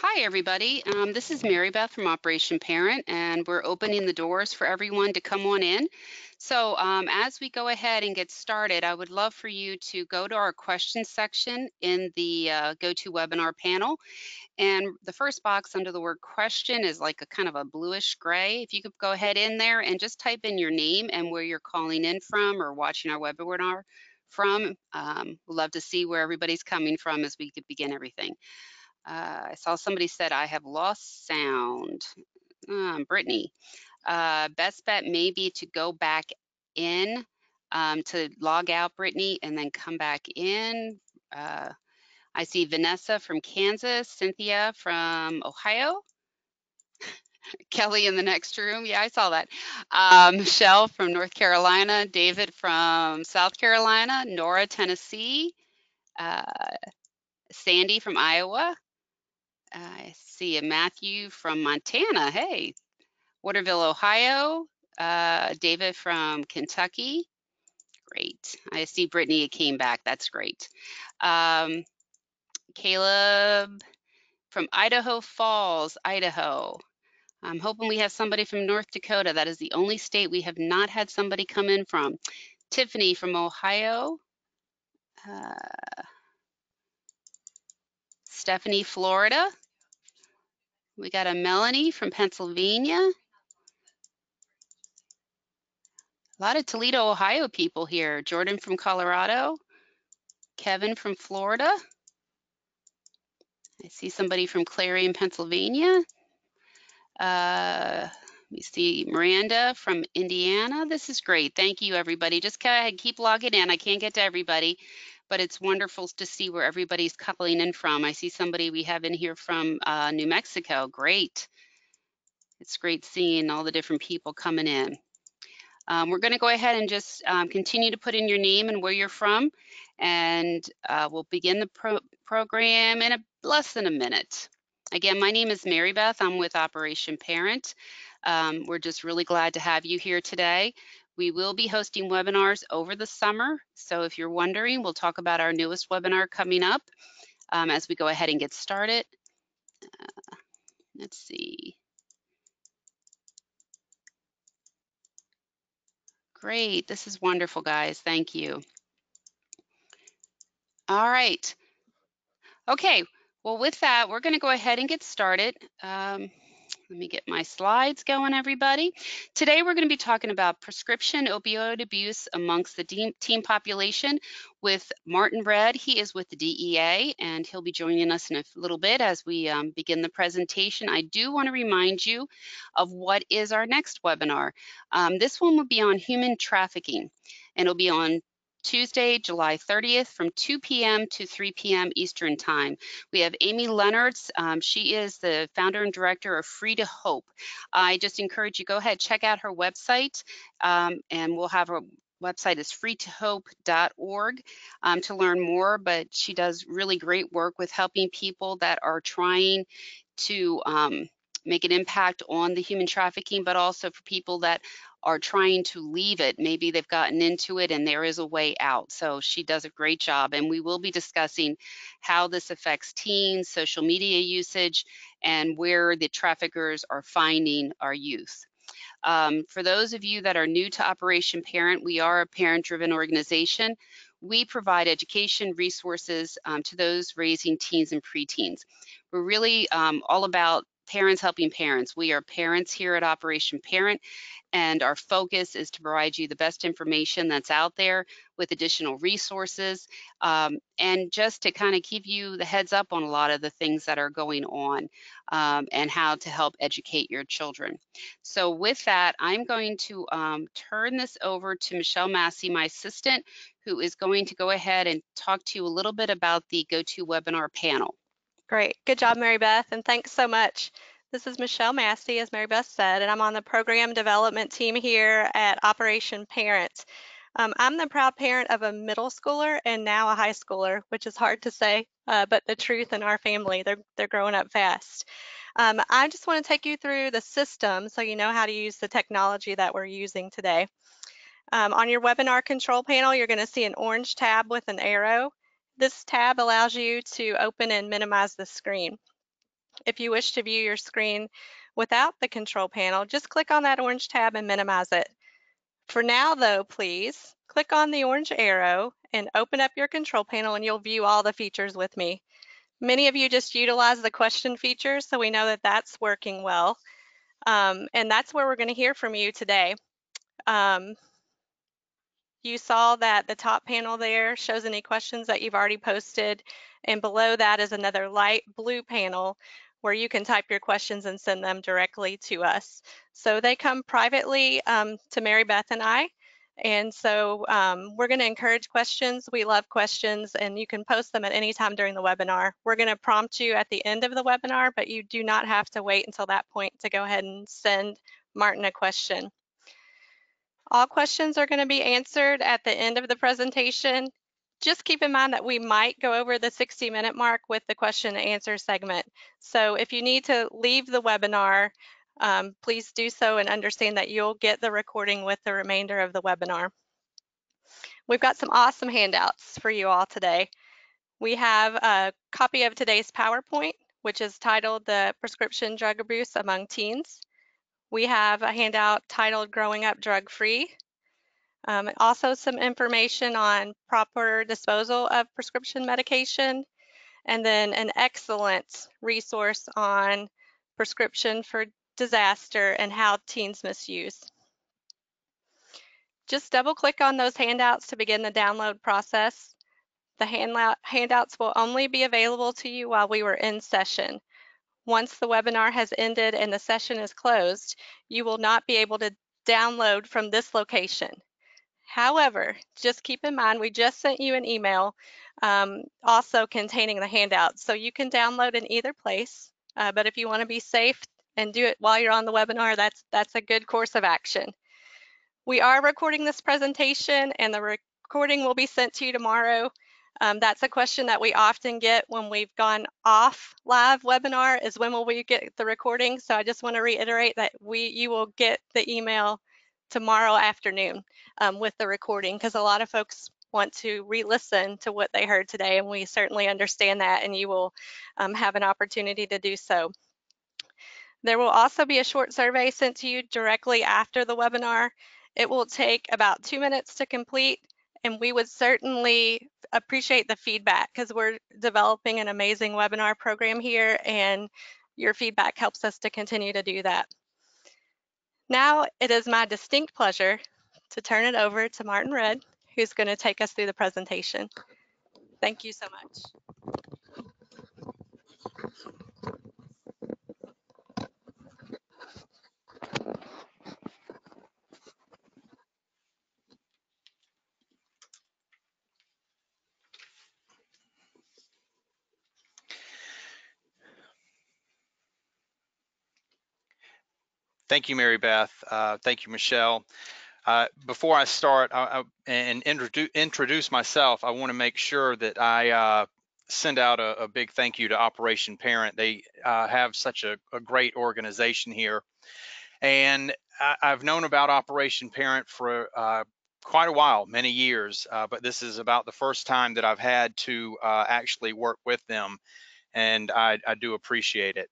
Hi, everybody. This is Mary Beth from Operation Parent, and we're opening the doors for everyone to come on in. So, as we go ahead and get started, I would love for you to go to our questions section in the GoToWebinar panel. And the first box under the word question is like a kind of a bluish gray. If you could go ahead in there and just type in your name and where you're calling in from or watching our webinar from. We'd love to see where everybody's coming from as we begin everything. I saw somebody said, I have lost sound. Brittany, best bet may be to go back in, to log out, Brittany, and then come back in. I see Vanessa from Kansas, Cynthia from Ohio, Kelly in the next room. Yeah, I saw that. Michelle from North Carolina, David from South Carolina, Nora, Tennessee, uh, Sandy from Iowa. I see a Matthew from Montana. Hey, Waterville, Ohio. David from Kentucky. Great. I see Brittany came back. That's great. Caleb from Idaho Falls, Idaho. I'm hoping we have somebody from North Dakota. That is the only state we have not had somebody come in from. Tiffany from Ohio. Stephanie, Florida. We got a Melanie from Pennsylvania. A lot of Toledo, Ohio people here. Jordan from Colorado. Kevin from Florida. I see somebody from Clarion, Pennsylvania. We see Miranda from Indiana. This is great. Thank you, everybody. Just go ahead, keep logging in. I can't get to everybody, but it's wonderful to see where everybody's calling in from. I see somebody we have in here from New Mexico. Great. It's great seeing all the different people coming in. We're going to go ahead and just continue to put in your name and where you're from, and we'll begin the program in less than a minute. Again, my name is Mary Beth. I'm with Operation Parent. We're just really glad to have you here today. We will be hosting webinars over the summer, so if you're wondering, we'll talk about our newest webinar coming up as we go ahead and get started. Let's see. Great, this is wonderful, guys. Thank you. All right. Okay, well, with that, we're going to go ahead and get started. Let me get my slides going, everybody. Today, we're going to be talking about prescription opioid abuse amongst the teen population with Martin Red. He is with the DEA, and he'll be joining us in a little bit as we begin the presentation. I do want to remind you of what is our next webinar. This one will be on human trafficking, and it'll be on Tuesday, July 30th from 2 p.m. to 3 p.m. Eastern Time. We have Amy Leonards. She is the founder and director of Free to Hope. I just encourage you, go ahead, check out her website, and we'll have her website is freetohope.org to learn more, but she does really great work with helping people that are trying to make an impact on the human trafficking, but also for people that are trying to leave it. Maybe they've gotten into it and there is a way out. So she does a great job. And we will be discussing how this affects teens, social media usage, and where the traffickers are finding our youth. For those of you that are new to Operation Parent, we are a parent-driven organization. We provide education resources to those raising teens and preteens. We're really all about parents helping parents. We are parents here at Operation Parent, and our focus is to provide you the best information that's out there with additional resources, and just to kind of give you the heads up on a lot of the things that are going on, and how to help educate your children. So with that, I'm going to turn this over to Michelle Massey, my assistant, who is going to go ahead and talk to you a little bit about the GoToWebinar panel. Great. Good job, Mary Beth, and thanks so much. This is Michelle Massey, as Mary Beth said, and I'm on the program development team here at Operation Parent. I'm the proud parent of a middle schooler and now a high schooler, which is hard to say, but the truth in our family, they're growing up fast. I just want to take you through the system so you know how to use the technology that we're using today. On your webinar control panel, you're going to see an orange tab with an arrow. This tab allows you to open and minimize the screen. If you wish to view your screen without the control panel, just click on that orange tab and minimize it. For now, though, please click on the orange arrow and open up your control panel, and you'll view all the features with me. Many of you just utilize the question feature, so we know that that's working well. And that's where we're going to hear from you today. You saw that the top panel there shows any questions that you've already posted, and below that is another light blue panel where you can type your questions and send them directly to us. So they come privately to Mary Beth and I, and so we're going to encourage questions. We love questions, and you can post them at any time during the webinar. We're going to prompt you at the end of the webinar, but you do not have to wait until that point to go ahead and send Martin a question. All questions are going to be answered at the end of the presentation. Just keep in mind that we might go over the 60-minute mark with the question and answer segment. So if you need to leave the webinar, please do so and understand that you'll get the recording with the remainder of the webinar. We've got some awesome handouts for you all today. We have a copy of today's PowerPoint, which is titled The Prescription Drug Abuse Among Teens. We have a handout titled Growing Up Drug-Free. Also some information on proper disposal of prescription medication, and then an excellent resource on prescription for disaster and how teens misuse. Just double click on those handouts to begin the download process. The handouts will only be available to you while we were in session. Once the webinar has ended and the session is closed, you will not be able to download from this location. However, just keep in mind, we just sent you an email also containing the handouts. So you can download in either place, but if you want to be safe and do it while you're on the webinar, that's a good course of action. We are recording this presentation, and the recording will be sent to you tomorrow. That's a question that we often get when we've gone off live webinar, is when will we get the recording? So I just want to reiterate that you will get the email tomorrow afternoon with the recording, because a lot of folks want to re-listen to what they heard today, and we certainly understand that, and you will have an opportunity to do so. There will also be a short survey sent to you directly after the webinar. It will take about 2 minutes to complete, and we would certainly appreciate the feedback, because we're developing an amazing webinar program here, and your feedback helps us to continue to do that. Now it is my distinct pleasure to turn it over to Martin Redd, who's going to take us through the presentation. Thank you so much. Thank you, Mary Beth. Thank you, Michelle. Before I start and introduce myself, I want to make sure that I send out a big thank you to Operation Parent. They have such a great organization here. And I've known about Operation Parent for quite a while, many years, but this is about the first time that I've had to actually work with them, and I do appreciate it.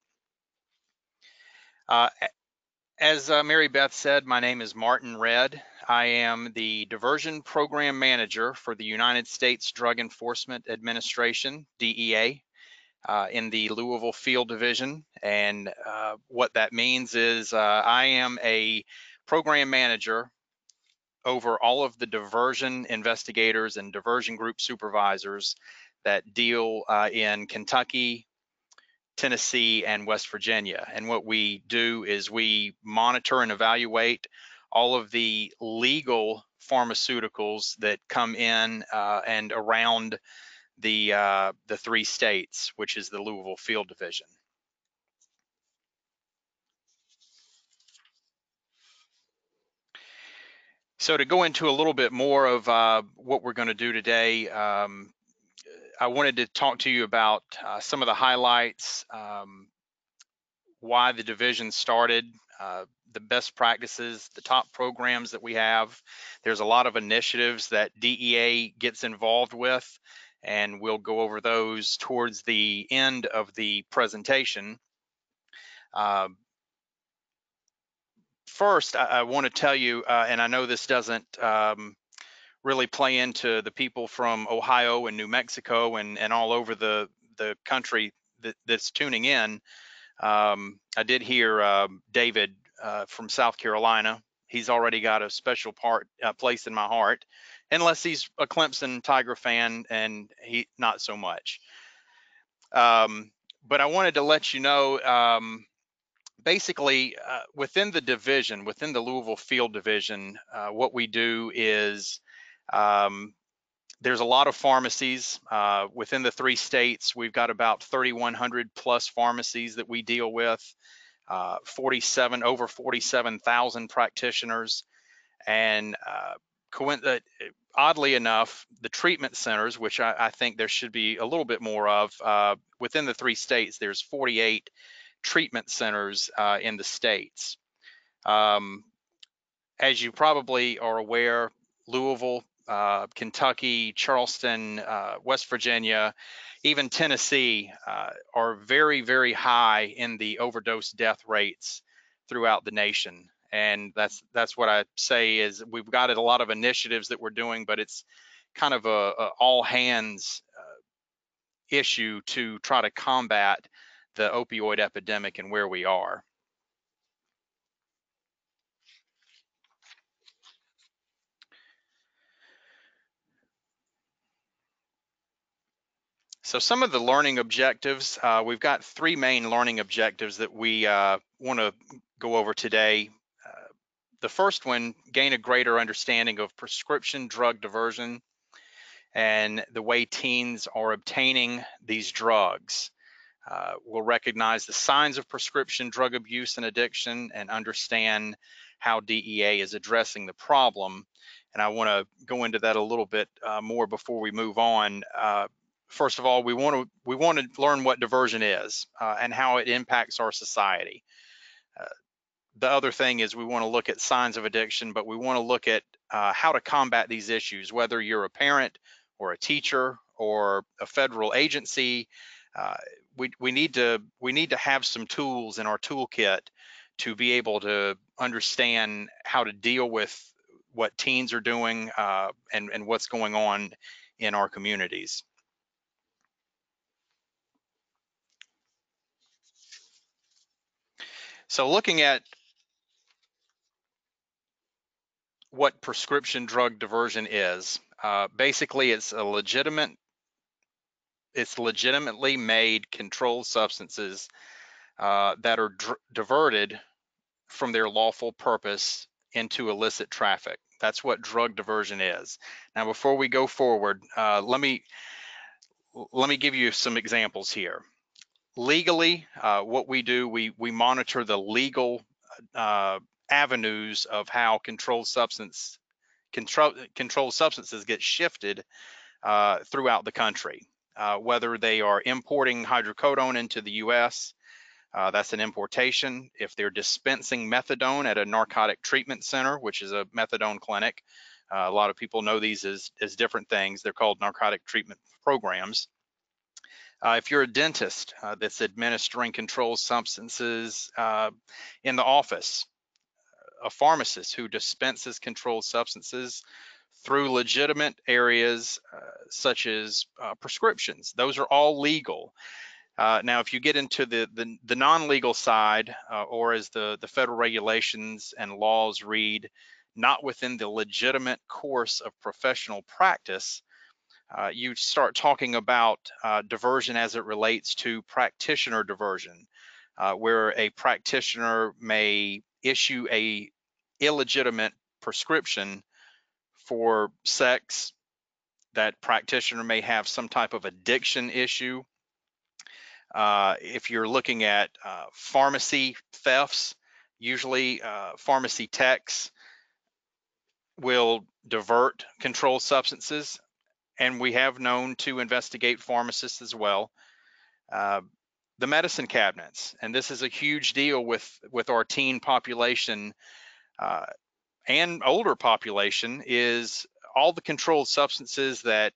As Mary Beth said, my name is Martin Redd. I am the Diversion Program Manager for the United States Drug Enforcement Administration, DEA, in the Louisville Field Division. And what that means is I am a program manager over all of the diversion investigators and diversion group supervisors that deal in Kentucky, Tennessee, and West Virginia. And what we do is we monitor and evaluate all of the legal pharmaceuticals that come in and around the 3 states, which is the Louisville Field Division. So to go into a little bit more of what we're going to do today, I wanted to talk to you about some of the highlights, why the division started, the best practices, the top programs that we have. There's a lot of initiatives that DEA gets involved with, and we'll go over those towards the end of the presentation. First, I want to tell you, and I know this doesn't really play into the people from Ohio and New Mexico and all over the country that's tuning in. I did hear David from South Carolina. He's already got a special place in my heart, unless he's a Clemson Tiger fan, and he not so much. But I wanted to let you know, basically, within the division, within the Louisville Field Division, what we do is there's a lot of pharmacies within the 3 states. We've got about 3,100 plus pharmacies that we deal with, over 47,000 practitioners, and oddly enough, the treatment centers, which I think there should be a little bit more of, within the 3 states, there's 48 treatment centers in the states. As you probably are aware, Louisville, Kentucky, Charleston, West Virginia, even Tennessee are very, very high in the overdose death rates throughout the nation. And that's what I say is we've got a lot of initiatives that we're doing, but it's kind of a all hands issue to try to combat the opioid epidemic and where we are. So some of the learning objectives, we've got 3 main learning objectives that we want to go over today. The first one, gain a greater understanding of prescription drug diversion and the way teens are obtaining these drugs. We'll recognize the signs of prescription drug abuse and addiction and understand how DEA is addressing the problem. And I want to go into that a little bit more before we move on. First of all, we want to learn what diversion is and how it impacts our society. The other thing is we want to look at signs of addiction, but we want to look at how to combat these issues, whether you're a parent or a teacher or a federal agency. We need to have some tools in our toolkit to be able to understand how to deal with what teens are doing and what's going on in our communities. So looking at what prescription drug diversion is, basically it's legitimately made controlled substances that are diverted from their lawful purpose into illicit traffic. That's what drug diversion is. Now, before we go forward, let me give you some examples here. Legally, what we do, we monitor the legal avenues of how controlled substances get shifted throughout the country, whether they are importing hydrocodone into the U.S., that's an importation. If they're dispensing methadone at a narcotic treatment center, which is a methadone clinic, a lot of people know these as different things. They're called narcotic treatment programs. If you're a dentist that's administering controlled substances in the office, a pharmacist who dispenses controlled substances through legitimate areas such as prescriptions, those are all legal. Now, if you get into the non-legal side, or as the federal regulations and laws read, not within the legitimate course of professional practice, you start talking about diversion as it relates to practitioner diversion, where a practitioner may issue a illegitimate prescription for sex. That practitioner may have some type of addiction issue. If you're looking at pharmacy thefts, usually pharmacy techs will divert controlled substances, and we have known to investigate pharmacists as well. The medicine cabinets, and this is a huge deal with our teen population and older population, is all the controlled substances that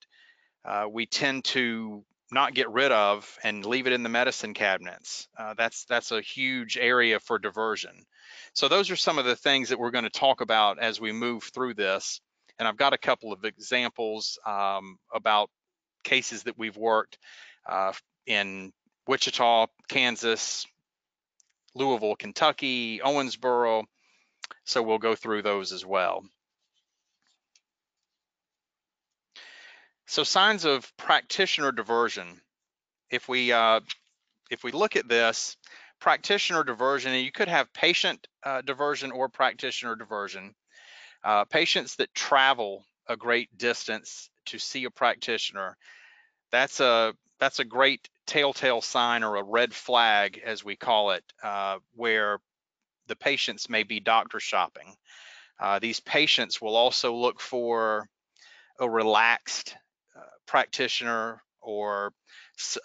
we tend to not get rid of and leave it in the medicine cabinets. That's a huge area for diversion. So those are some of the things that we're going to talk about as we move through this. And I've got a couple of examples about cases that we've worked in Wichita, Kansas, Louisville, Kentucky, Owensboro. So we'll go through those as well. So signs of practitioner diversion. If we look at this, practitioner diversion, and you could have patient diversion or practitioner diversion. Patients that travel a great distance to see a practitioner, that's a great telltale sign, or a red flag, as we call it, where the patients may be doctor shopping. These patients will also look for a relaxed practitioner, or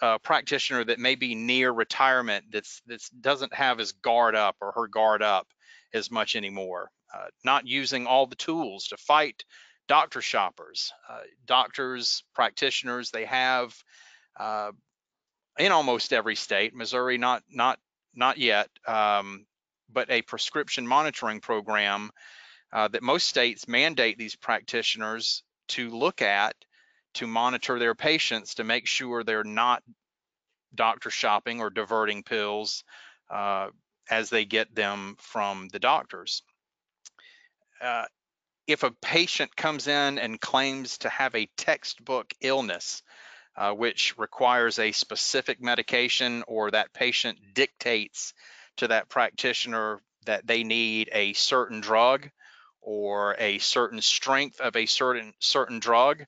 a practitioner that may be near retirement, that doesn't have his guard up or her guard up as much anymore, not using all the tools to fight doctor shoppers. Doctors, practitioners, they have in almost every state, Missouri not yet, but a prescription monitoring program that most states mandate these practitioners to look at, to monitor their patients, to make sure they're not doctor shopping or diverting pills as they get them from the doctors. If a patient comes in and claims to have a textbook illness, which requires a specific medication, or that patient dictates to that practitioner that they need a certain drug or a certain strength of a certain drug,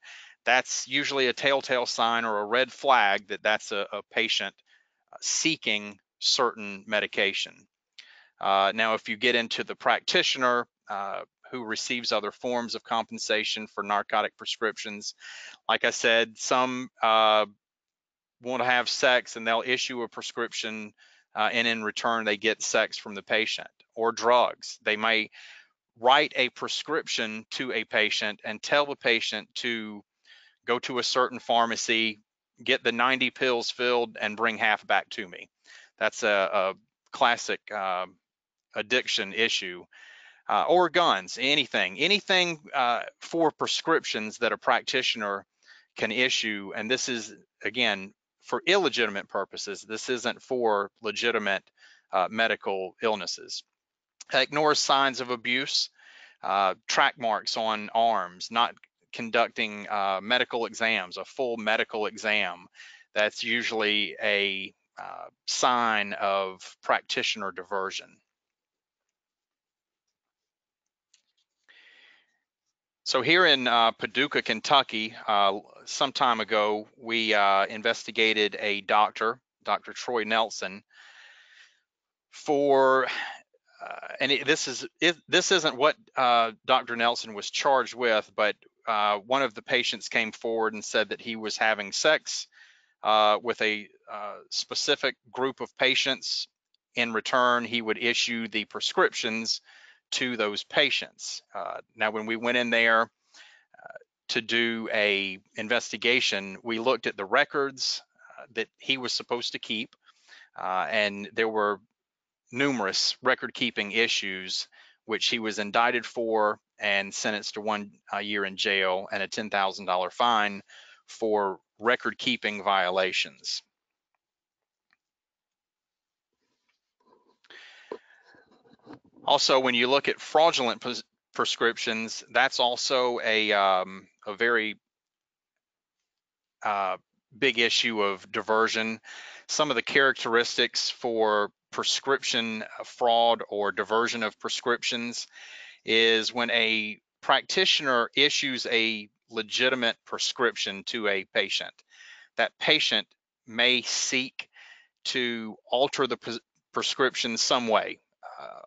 that's usually a telltale sign or a red flag that that's a patient seeking certain medication. Now, if you get into the practitioner who receives other forms of compensation for narcotic prescriptions, like I said, some want to have sex and they'll issue a prescription, and in return they get sex from the patient, or drugs. They may write a prescription to a patient and tell the patient to go to a certain pharmacy, get the 90 pills filled, and bring half back to me. That's a classic addiction issue. Or guns, anything for prescriptions that a practitioner can issue. And this is, again, for illegitimate purposes. This isn't for legitimate medical illnesses. Ignores signs of abuse, track marks on arms, not conducting medical exams, a full medical exam. That's usually a sign of practitioner diversion. So here in Paducah, Kentucky, some time ago, we investigated a doctor, Dr. Troy Nelson, for, and this isn't what Dr. Nelson was charged with, but one of the patients came forward and said that he was having sex with a specific group of patients. In return, he would issue the prescriptions to those patients. Now, when we went in there to do a investigation, we looked at the records that he was supposed to keep, and there were numerous record-keeping issues, which he was indicted for and sentenced to 1 year in jail and a $10,000 fine for record-keeping violations. Also, when you look at fraudulent prescriptions, that's also a very big issue of diversion. Some of the characteristics for prescription fraud or diversion of prescriptions is when a practitioner issues a legitimate prescription to a patient, that patient may seek to alter the prescription some way,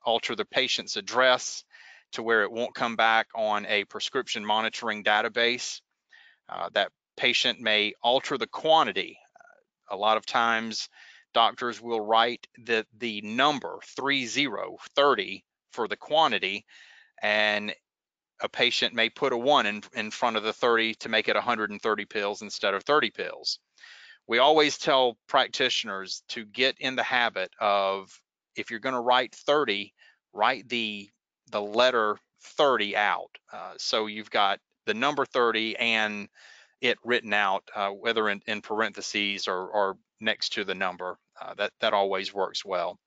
alter the patient's address to where it won't come back on a prescription monitoring database. That patient may alter the quantity. A lot of times doctors will write the number 30 for the quantity, and a patient may put a 1 in front of the 30 to make it 130 pills instead of 30 pills. We always tell practitioners to get in the habit of, if you're going to write 30, write the letter 30 out. So you've got the number 30 and it written out, whether in parentheses or next to the number. That always works well.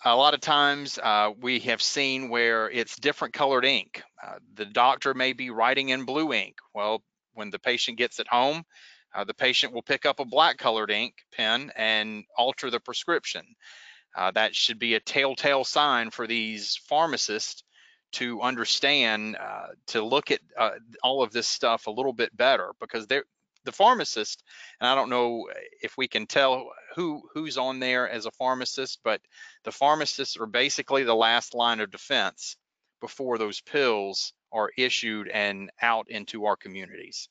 A lot of times we have seen where it's different colored ink. The doctor may be writing in blue ink. Well, when the patient gets it home, the patient will pick up a black colored ink pen and alter the prescription. That should be a telltale sign for these pharmacists to understand, to look at all of this stuff a little bit better, because they're the pharmacist, and I don't know if we can tell who's on there as a pharmacist, but the pharmacists are basically the last line of defense before those pills are issued and out into our communities.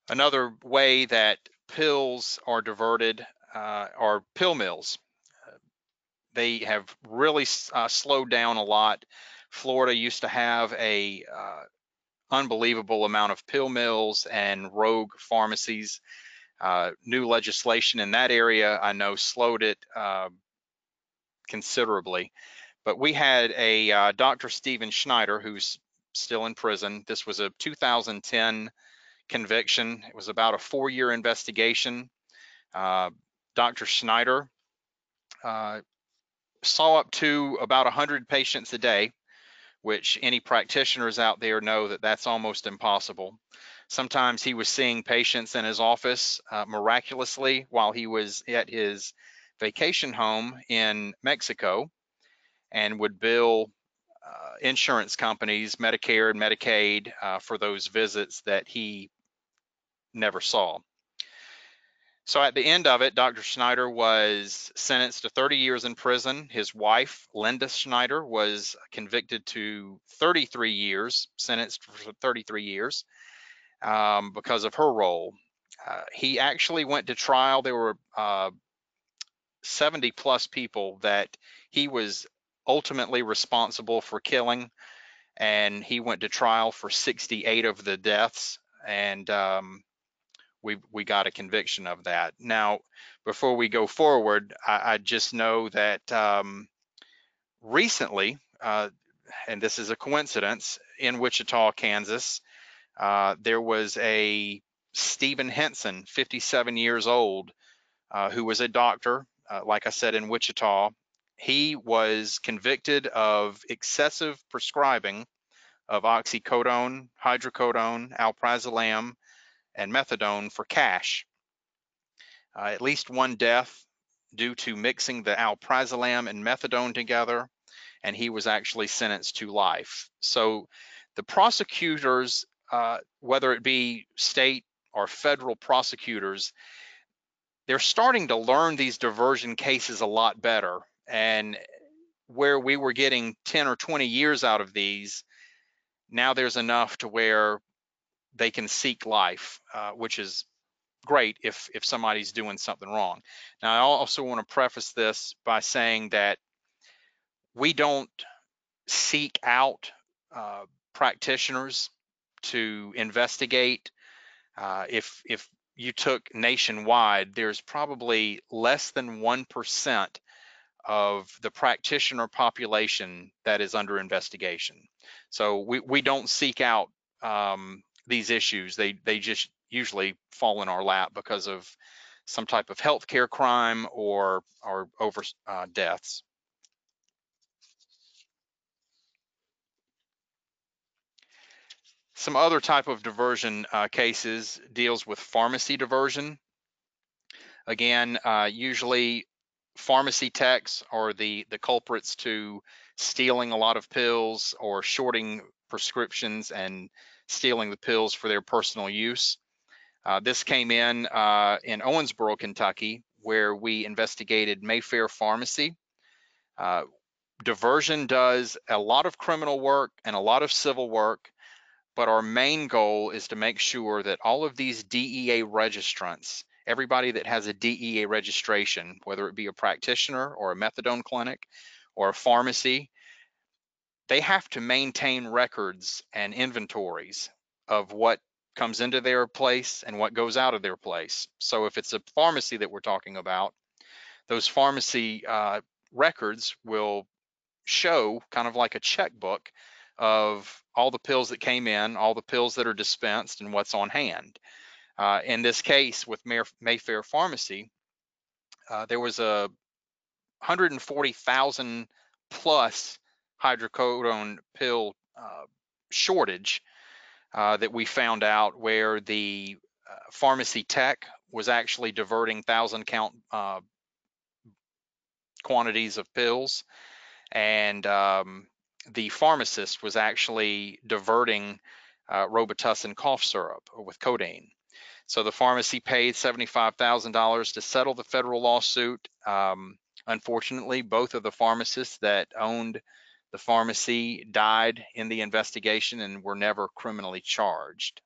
Another way that pills are diverted are pill mills. They have really slowed down a lot. Florida used to have a unbelievable amount of pill mills and rogue pharmacies. New legislation in that area, I know, slowed it considerably. But we had a Dr. Steven Schneider, who's still in prison. This was a 2010 conviction. It was about a 4-year investigation. Dr. Schneider saw up to about 100 patients a day, which any practitioners out there know that that's almost impossible. Sometimes he was seeing patients in his office miraculously while he was at his vacation home in Mexico, and would bill insurance companies, Medicare and Medicaid, for those visits that he never saw. So at the end of it, Dr. Schneider was sentenced to 30 years in prison. His wife, Linda Schneider, was convicted to 33 years, sentenced for 33 years because of her role. He actually went to trial. There were 70 plus people that he was ultimately responsible for killing, and he went to trial for 68 of the deaths, and we got a conviction of that. Now, before we go forward, I just know that recently, and this is a coincidence, in Wichita, Kansas, there was a Stephen Henson, 57 years old, who was a doctor, like I said, in Wichita. He was convicted of excessive prescribing of oxycodone, hydrocodone, alprazolam, and methadone for cash. At least one death due to mixing the alprazolam and methadone together, and he was actually sentenced to life. So the prosecutors, whether it be state or federal prosecutors, they're starting to learn these diversion cases a lot better. And where we were getting 10 or 20 years out of these, now there's enough to where they can seek life, which is great if somebody's doing something wrong. Now, I also want to preface this by saying that we don't seek out practitioners to investigate. If you took nationwide, there's probably less than 1% of the practitioner population that is under investigation. So we don't seek out these issues. They just usually fall in our lap because of some type of healthcare crime or over deaths. Some other type of diversion cases deals with pharmacy diversion. Again, usually pharmacy techs are the culprits to stealing a lot of pills or shorting prescriptions and stealing the pills for their personal use. This came in Owensboro, Kentucky, where we investigated Mayfair Pharmacy. Diversion does a lot of criminal work and a lot of civil work, but our main goal is to make sure that all of these DEA registrants, everybody that has a DEA registration, whether it be a practitioner or a methadone clinic or a pharmacy, they have to maintain records and inventories of what comes into their place and what goes out of their place. So if it's a pharmacy that we're talking about, those pharmacy records will show kind of like a checkbook of all the pills that came in, all the pills that are dispensed, and what's on hand. In this case with Mayfair Pharmacy, there was a 140,000 plus hydrocodone pill shortage that we found out, where the pharmacy tech was actually diverting 1,000 count quantities of pills, and the pharmacist was actually diverting Robitussin cough syrup with codeine. So the pharmacy paid $75,000 to settle the federal lawsuit. Unfortunately, both of the pharmacists that owned the pharmacy died in the investigation and were never criminally charged.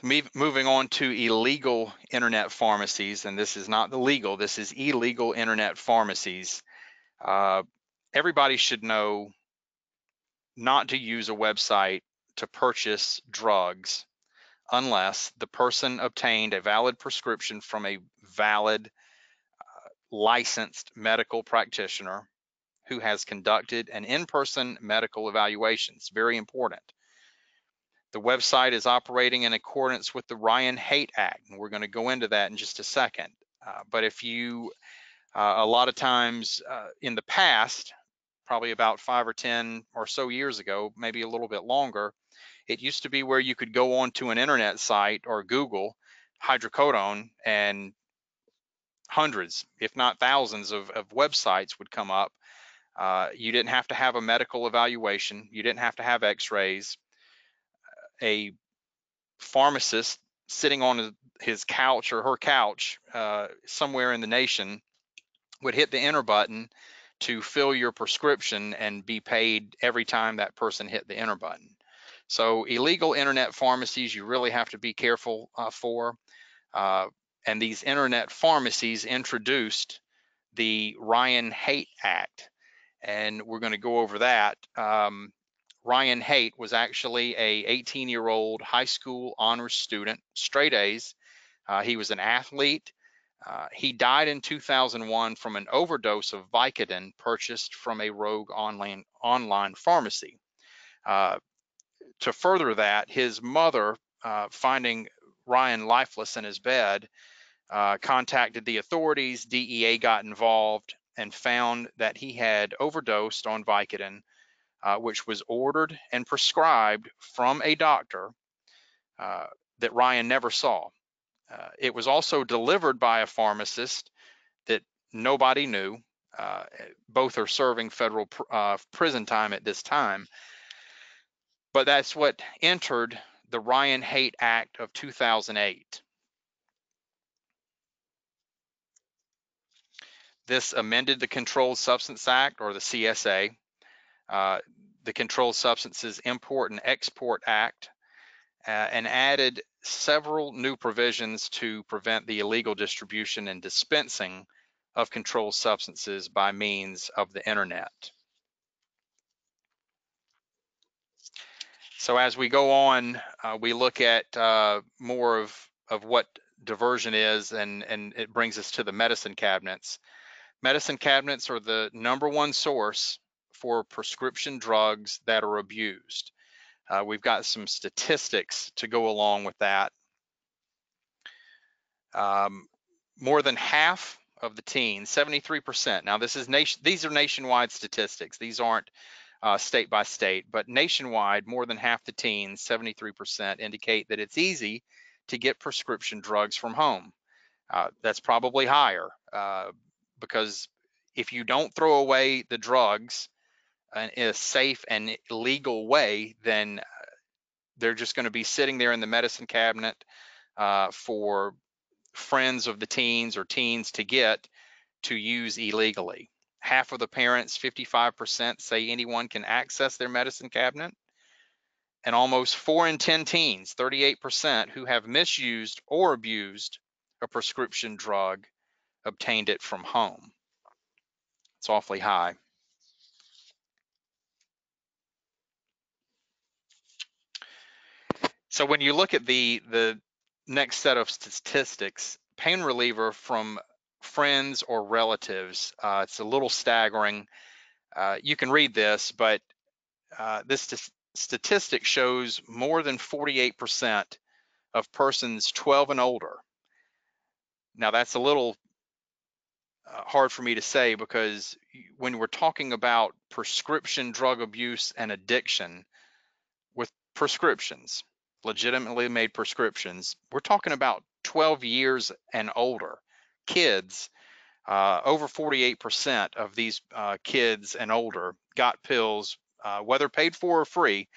Moving on to illegal internet pharmacies, and this is not the legal, this is illegal internet pharmacies. Everybody should know not to use a website to purchase drugs unless the person obtained a valid prescription from a valid licensed medical practitioner who has conducted an in-person medical evaluation. It's very important. The website is operating in accordance with the Ryan-Haight Act, and we're going to go into that in just a second. But if you, a lot of times in the past, probably about 5 or 10 or so years ago, maybe a little bit longer, it used to be where you could go onto an internet site or Google hydrocodone, and hundreds, if not thousands of websites would come up. You didn't have to have a medical evaluation. You didn't have to have x-rays. A pharmacist sitting on his couch or her couch somewhere in the nation would hit the enter button to fill your prescription and be paid every time that person hit the enter button. So illegal internet pharmacies, you really have to be careful for. And these internet pharmacies introduced the Ryan-Haight Act, and we're going to go over that. Ryan-Haight was actually a 18-year-old high school honors student, straight A's. He was an athlete. He died in 2001 from an overdose of Vicodin purchased from a rogue online pharmacy. To further that, his mother, finding Ryan lifeless in his bed, contacted the authorities. DEA got involved and found that he had overdosed on Vicodin, which was ordered and prescribed from a doctor that Ryan never saw. It was also delivered by a pharmacist that nobody knew. Both are serving federal prison time at this time. But that's what entered the Ryan-Haight Act of 2008. This amended the Controlled Substance Act, or the CSA, the Controlled Substances Import and Export Act, and added several new provisions to prevent the illegal distribution and dispensing of controlled substances by means of the internet. So as we go on, we look at more of what diversion is, and it brings us to the medicine cabinets. Medicine cabinets are the #1 source for prescription drugs that are abused. We've got some statistics to go along with that. More than half of the teens, 73%. Now these are nationwide statistics. These aren't state by state, but nationwide, more than half the teens, 73%, indicate that it's easy to get prescription drugs from home. That's probably higher because if you don't throw away the drugs in a safe and legal way, then they're just going to be sitting there in the medicine cabinet for friends of the teens or teens to get to use illegally. Half of the parents, 55%, say anyone can access their medicine cabinet. And almost 4 in 10 teens, 38%, who have misused or abused a prescription drug obtained it from home. It's awfully high. So when you look at the next set of statistics, pain reliever from friends or relatives, it's a little staggering. You can read this, but this statistic shows more than 48% of persons 12 and older. Now that's a little hard for me to say, because when we're talking about prescription drug abuse and addiction with prescriptions, legitimately made prescriptions, we're talking about 12 years and older kids. Over 48% of these kids and older got pills, whether paid for or free.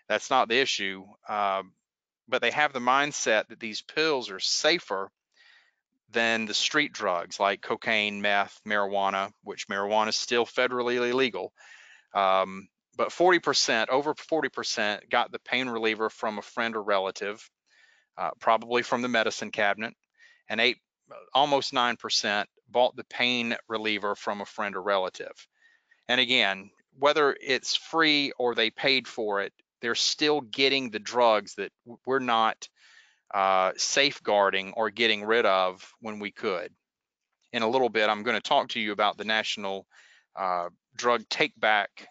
That's not the issue. But they have the mindset that these pills are safer than the street drugs like cocaine, meth, marijuana, which marijuana is still federally illegal. But 40%, over 40%, got the pain reliever from a friend or relative, probably from the medicine cabinet, and almost 9% bought the pain reliever from a friend or relative. And again, whether it's free or they paid for it, they're still getting the drugs that we're not safeguarding or getting rid of when we could. In a little bit, I'm going to talk to you about the national drug take back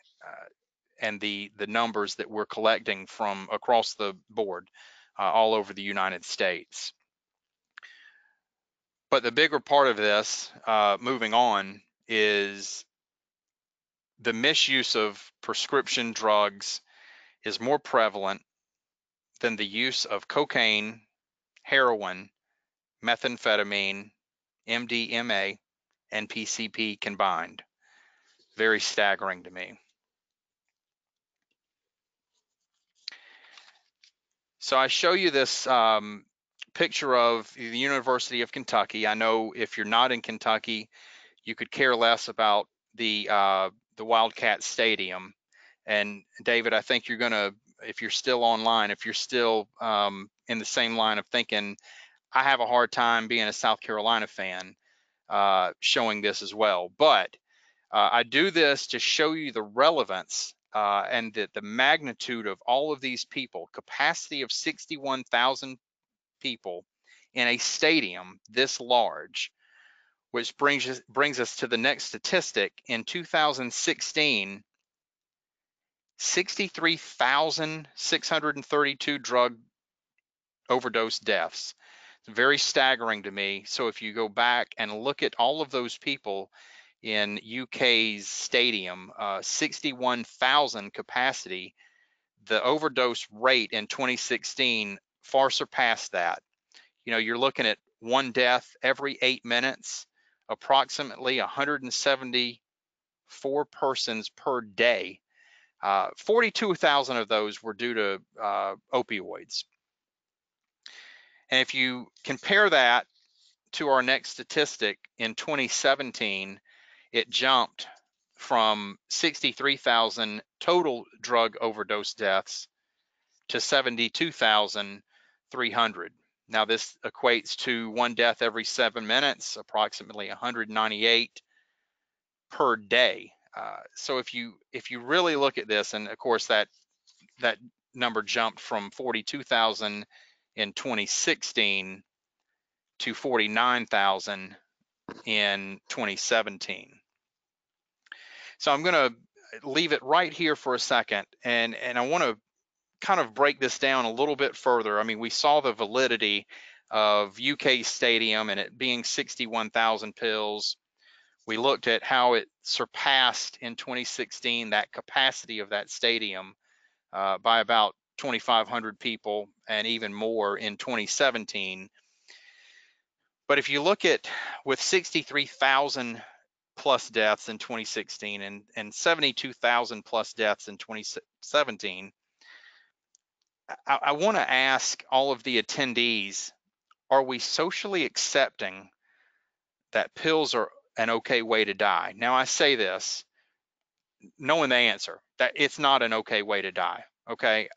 and the numbers that we're collecting from across the board all over the United States. But the bigger part of this, moving on, is the misuse of prescription drugs is more prevalent than the use of cocaine, heroin, methamphetamine, MDMA, and PCP combined. Very staggering to me. So I show you this picture of the University of Kentucky. I know if you're not in Kentucky, you could care less about the Wildcat Stadium. And David, I think you're gonna, if you're still online, if you're still in the same line of thinking, I have a hard time being a South Carolina fan showing this as well. But I do this to show you the relevance and the magnitude of all of these people. Capacity of 61,000 people in a stadium this large, which brings us to the next statistic. In 2016, 63,632 drug overdose deaths. It's very staggering to me. So if you go back and look at all of those people in UK's stadium, 61,000 capacity, the overdose rate in 2016 far surpassed that. You know, you're looking at one death every 8 minutes, approximately 174 persons per day. 42,000 of those were due to opioids. And if you compare that to our next statistic in 2017, it jumped from 63,000 total drug overdose deaths to 72,300. Now this equates to one death every 7 minutes, approximately 198 per day. So if you really look at this, and of course that number jumped from 42,000 in 2016 to 49,000 in 2017. So I'm going to leave it right here for a second, and I want to kind of break this down a little bit further. I mean, we saw the validity of UK Stadium and it being 61,000 pills. We looked at how it surpassed in 2016 that capacity of that stadium by about 2,500 people and even more in 2017. But if you look at with 63,000 plus deaths in 2016 and 72,000 plus deaths in 2017, I want to ask all of the attendees, are we socially accepting that pills are an okay way to die? Now I say this knowing the answer, that it's not an okay way to die, okay?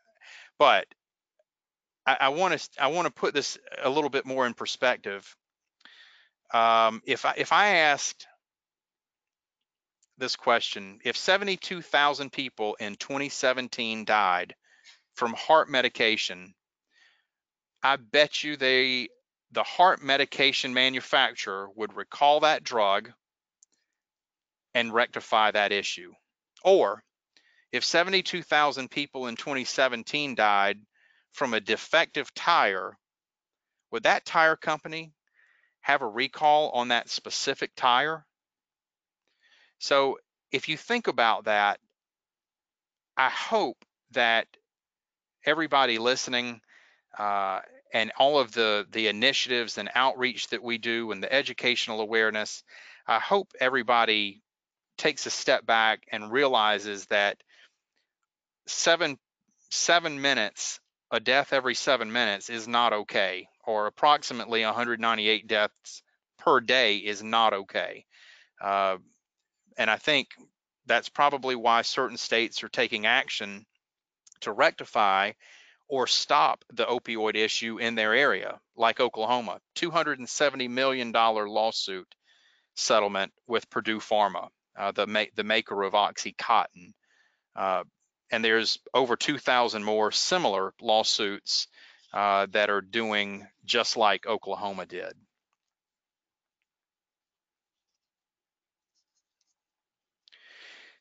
But I want to put this a little bit more in perspective. If I asked this question. If 72,000 people in 2017 died from heart medication, I bet you the heart medication manufacturer would recall that drug and rectify that issue. Or if 72,000 people in 2017 died from a defective tire, would that tire company have a recall on that specific tire? So if you think about that, I hope that everybody listening and all of the initiatives and outreach that we do and the educational awareness, I hope everybody takes a step back and realizes that seven minutes, a death every 7 minutes is not okay, or approximately 198 deaths per day is not okay. And I think that's probably why certain states are taking action to rectify or stop the opioid issue in their area, like Oklahoma, $270 million lawsuit settlement with Purdue Pharma, the maker of OxyContin. And there's over 2,000 more similar lawsuits that are doing just like Oklahoma did.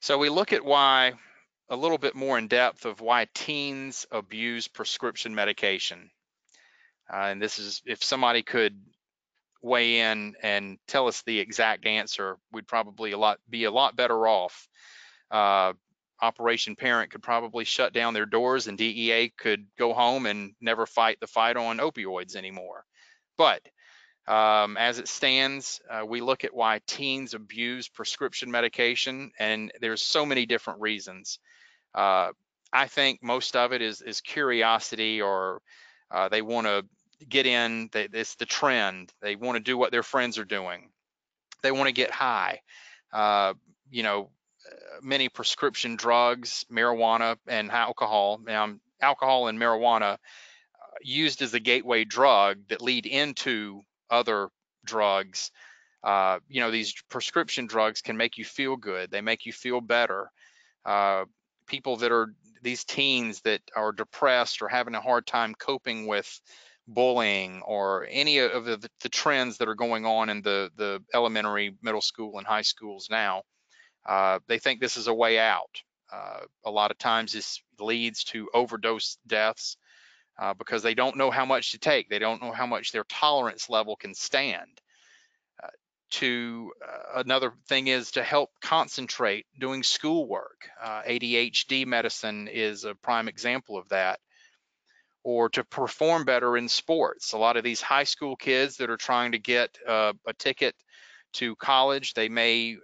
So we look at why, a little bit more in depth of why teens abuse prescription medication. And this is, if somebody could weigh in and tell us the exact answer, we'd probably be a lot better off. Operation Parent could probably shut down their doors and DEA could go home and never fight the fight on opioids anymore. But as it stands, we look at why teens abuse prescription medication, and there's so many different reasons. I think most of it is curiosity, or they want to get in. It's the trend. They want to do what their friends are doing. They want to get high. You know, many prescription drugs, marijuana and alcohol, alcohol and marijuana used as a gateway drug that lead into other drugs. You know, these prescription drugs can make you feel good. They make you feel better. People that are, these teens that are depressed or having a hard time coping with bullying or any of the trends that are going on in the elementary, middle school, and high schools now, they think this is a way out. A lot of times this leads to overdose deaths because they don't know how much to take. They don't know how much their tolerance level can stand. Another thing is to help concentrate doing schoolwork. ADHD medicine is a prime example of that. Or to perform better in sports. A lot of these high school kids that are trying to get a ticket to college, they may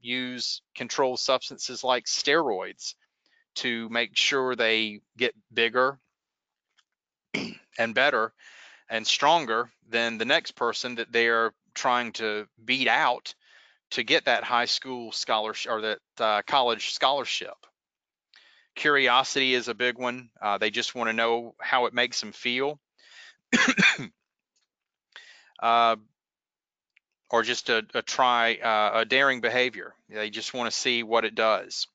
use controlled substances like steroids to make sure they get bigger and better and stronger than the next person that they're trying to beat out to get that high school scholarship or that college scholarship. Curiosity is a big one. They just want to know how it makes them feel. Or just a daring behavior. They just want to see what it does.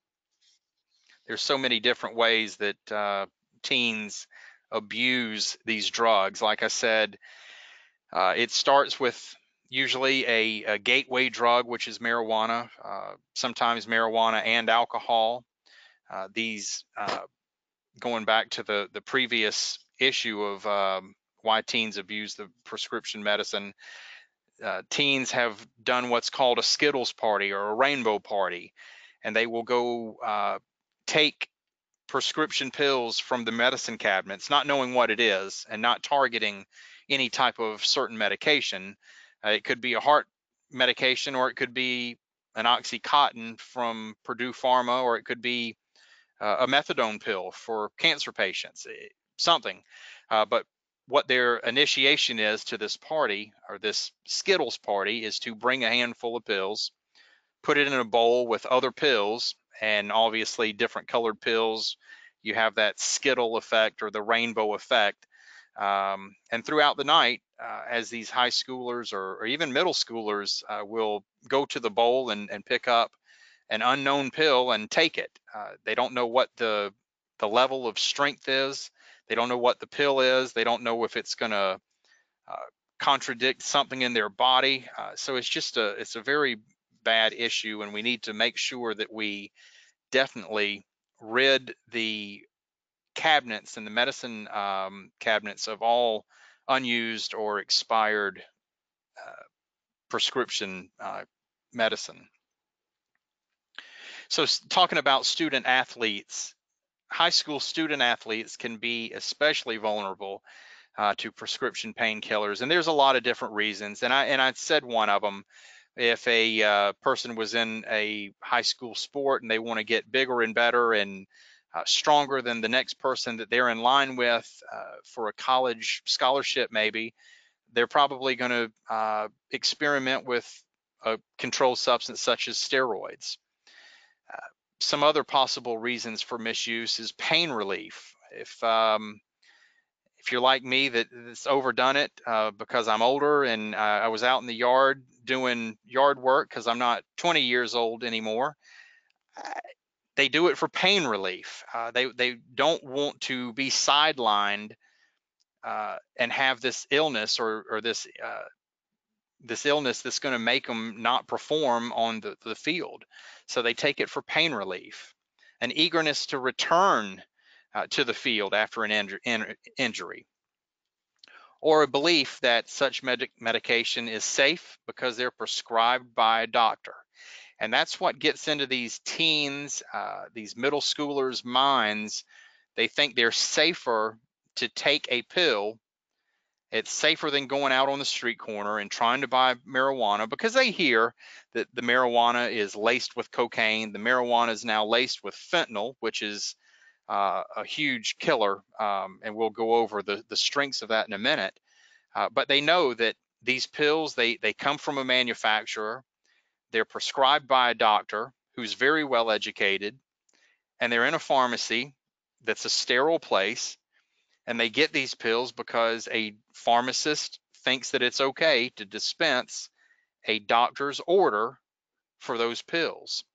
There's so many different ways that teens abuse these drugs. Like I said, it starts with usually a gateway drug, which is marijuana, sometimes marijuana and alcohol. These, going back to the previous issue of why teens abuse the prescription medicine, teens have done what's called a Skittles party or a rainbow party, and they will go take prescription pills from the medicine cabinets, not knowing what it is and not targeting any type of certain medication. It could be a heart medication, or it could be an OxyContin from Purdue Pharma, or it could be a methadone pill for cancer patients, something. But what their initiation is to this party, or this Skittles party, is to bring a handful of pills, put it in a bowl with other pills, and obviously different colored pills. You have that Skittle effect or the rainbow effect. And throughout the night, as these high schoolers or even middle schoolers will go to the bowl and pick up an unknown pill and take it. They don't know what the level of strength is. They don't know what the pill is. They don't know if it's going to contradict something in their body. So it's a very bad issue, and we need to make sure that we definitely rid the cabinets and the medicine cabinets of all unused or expired prescription medicine. So talking about student athletes, high school student athletes can be especially vulnerable to prescription painkillers, and there's a lot of different reasons. And I said one of them. If a person was in a high school sport and they want to get bigger and better and stronger than the next person that they're in line with for a college scholarship, maybe they're probably going to experiment with a controlled substance such as steroids. Some other possible reasons for misuse is pain relief. If you're like me that's overdone it because I'm older and I was out in the yard doing yard work because I'm not 20 years old anymore, they do it for pain relief. They don't want to be sidelined and have this illness or this illness that's going to make them not perform on the field. So they take it for pain relief. An eagerness to return to the field after an injury, or a belief that such medication is safe because they're prescribed by a doctor. And that's what gets into these teens, these middle schoolers' minds. They think they're safer to take a pill. It's safer than going out on the street corner and trying to buy marijuana because they hear that the marijuana is laced with cocaine. The marijuana is now laced with fentanyl, which is a huge killer, and we'll go over the strengths of that in a minute. But they know that these pills, they come from a manufacturer, they're prescribed by a doctor who's very well educated, and they're in a pharmacy that's a sterile place, and they get these pills because a pharmacist thinks that it's okay to dispense a doctor's order for those pills.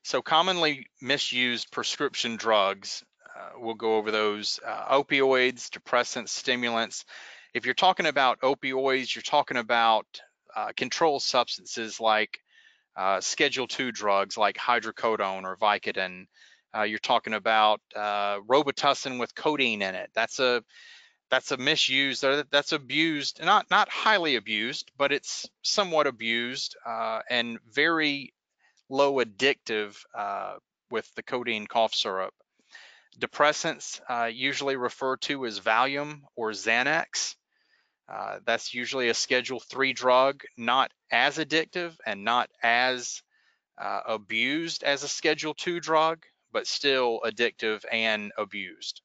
So commonly misused prescription drugs, we'll go over those, opioids, depressants, stimulants. If you're talking about opioids, you're talking about controlled substances like Schedule II drugs like hydrocodone or Vicodin. You're talking about Robitussin with codeine in it. That's a misuse, that's abused, not highly abused, but it's somewhat abused and very low addictive with the codeine cough syrup. Depressants, usually referred to as Valium or Xanax. That's usually a Schedule III drug, not as addictive and not as abused as a Schedule II drug, but still addictive and abused.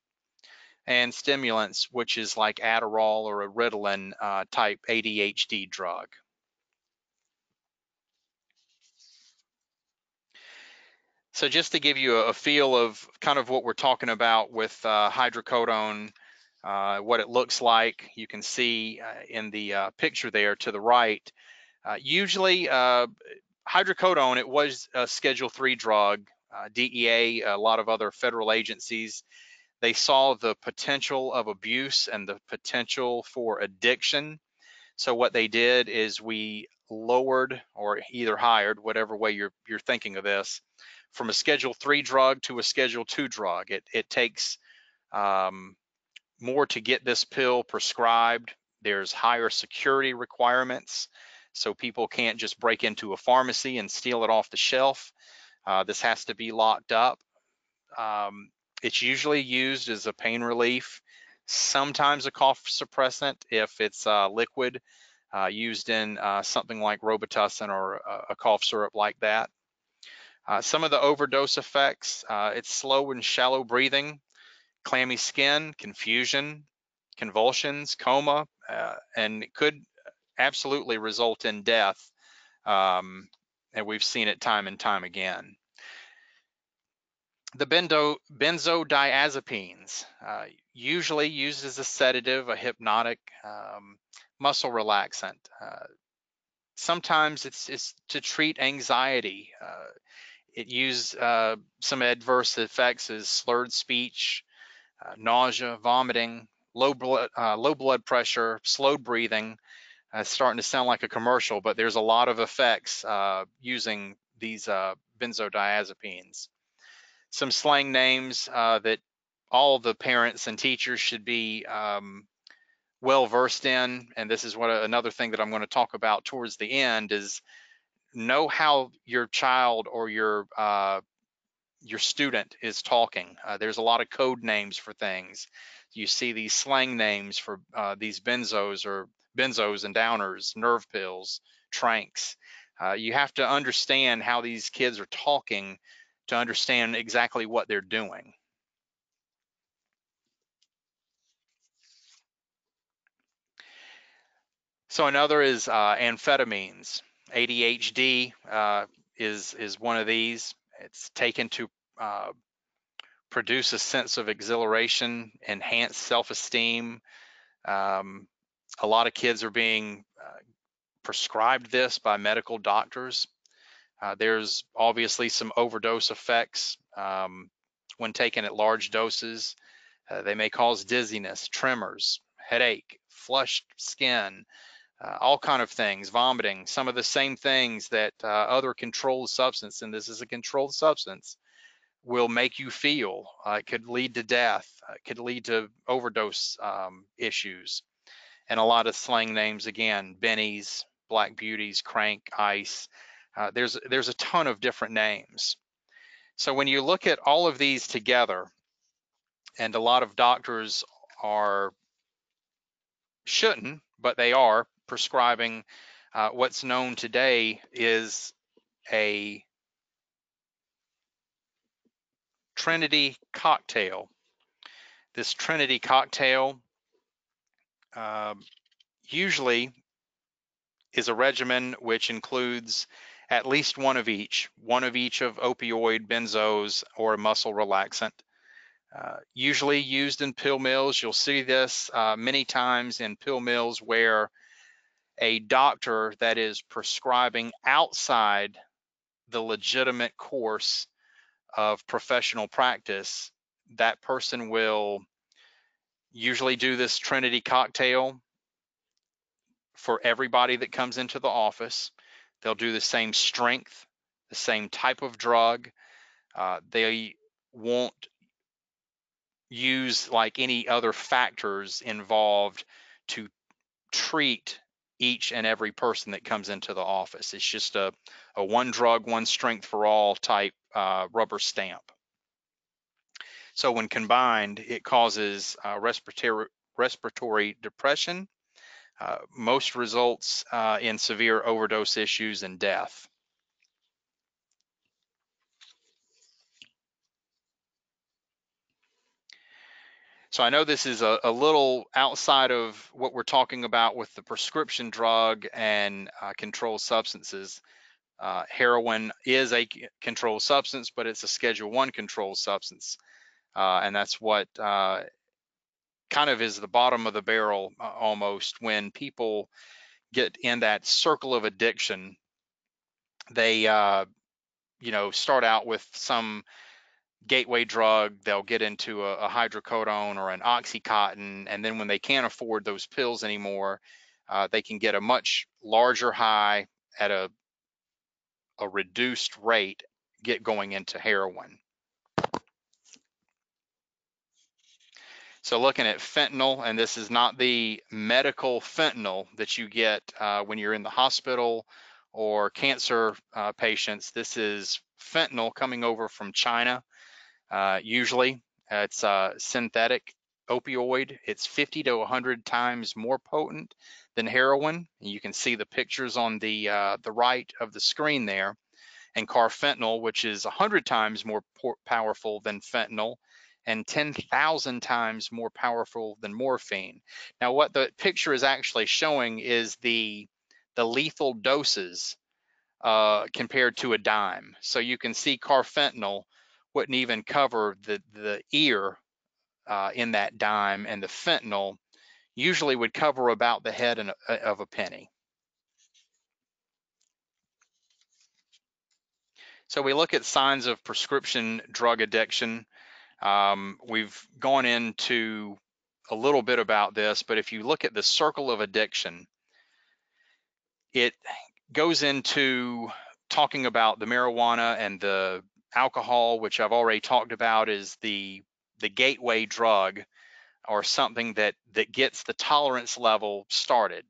And stimulants, which is like Adderall or a Ritalin type ADHD drug. So just to give you a feel of kind of what we're talking about with hydrocodone, what it looks like, you can see in the picture there to the right. Usually hydrocodone, it was a Schedule III drug. DEA, a lot of other federal agencies, they saw the potential of abuse and the potential for addiction. So what they did is we lowered or either hired, whatever way you're thinking of this, from a Schedule III drug to a Schedule II drug. It takes more to get this pill prescribed. There's higher security requirements, so people can't just break into a pharmacy and steal it off the shelf. This has to be locked up. It's usually used as a pain relief, sometimes a cough suppressant if it's liquid, used in something like Robitussin or a cough syrup like that. Some of the overdose effects, it's slow and shallow breathing, clammy skin, confusion, convulsions, coma, and it could absolutely result in death. And we've seen it time and time again. The benzodiazepines, usually used as a sedative, a hypnotic, muscle relaxant. sometimes it's to treat anxiety. It used some adverse effects as slurred speech, nausea, vomiting, low blood pressure, slowed breathing. It's starting to sound like a commercial, but there's a lot of effects using these benzodiazepines. Some slang names that all the parents and teachers should be well versed in, and this is what another thing that I'm going to talk about towards the end is know how your child or your student is talking. There's a lot of code names for things. You see these slang names for these benzos and downers, nerve pills, tranks. You have to understand how these kids are talking to understand exactly what they're doing. So another is amphetamines. ADHD is one of these. It's taken to produce a sense of exhilaration, enhance self-esteem. A lot of kids are being prescribed this by medical doctors. There's obviously some overdose effects when taken at large doses. They may cause dizziness, tremors, headache, flushed skin, all kind of things, vomiting, some of the same things that other controlled substance, and this is a controlled substance, will make you feel. It could lead to death. It could lead to overdose issues. And a lot of slang names, again, bennies, black beauties, crank, ice. There's a ton of different names. So when you look at all of these together, and a lot of doctors shouldn't, but they are prescribing what's known today is a Trinity Cocktail. This Trinity Cocktail usually is a regimen which includes at least one of each of opioid, benzos, or a muscle relaxant. Usually used in pill mills. You'll see this many times in pill mills where a doctor that is prescribing outside the legitimate course of professional practice, that person will usually do this Trinity Cocktail for everybody that comes into the office. They'll do the same strength, the same type of drug. They won't use like any other factors involved to treat each and every person that comes into the office. It's just a one drug, one strength for all type rubber stamp. So when combined, it causes respiratory depression. Most results in severe overdose issues and death. So I know this is a little outside of what we're talking about with the prescription drug and controlled substances. Heroin is a controlled substance, but it's a Schedule I controlled substance. And that's what kind of is the bottom of the barrel almost when people get in that circle of addiction. They, start out with some gateway drug, they'll get into a hydrocodone or an Oxycontin, and then when they can't afford those pills anymore, they can get a much larger high at a reduced rate, get going into heroin. So looking at fentanyl, and this is not the medical fentanyl that you get when you're in the hospital or cancer patients. This is fentanyl coming over from China. Usually it's synthetic opioid. It's 50 to 100 times more potent than heroin. You can see the pictures on the right of the screen there. And carfentanil, which is 100 times more powerful than fentanyl and 10,000 times more powerful than morphine. Now, what the picture is actually showing is the lethal doses compared to a dime. So you can see carfentanil wouldn't even cover the ear in that dime, and the fentanyl usually would cover about the head of a penny. So we look at signs of prescription drug addiction. We've gone into a little bit about this, but if you look at the circle of addiction, it goes into talking about the marijuana and the alcohol, which I've already talked about is the gateway drug, or something that gets the tolerance level started.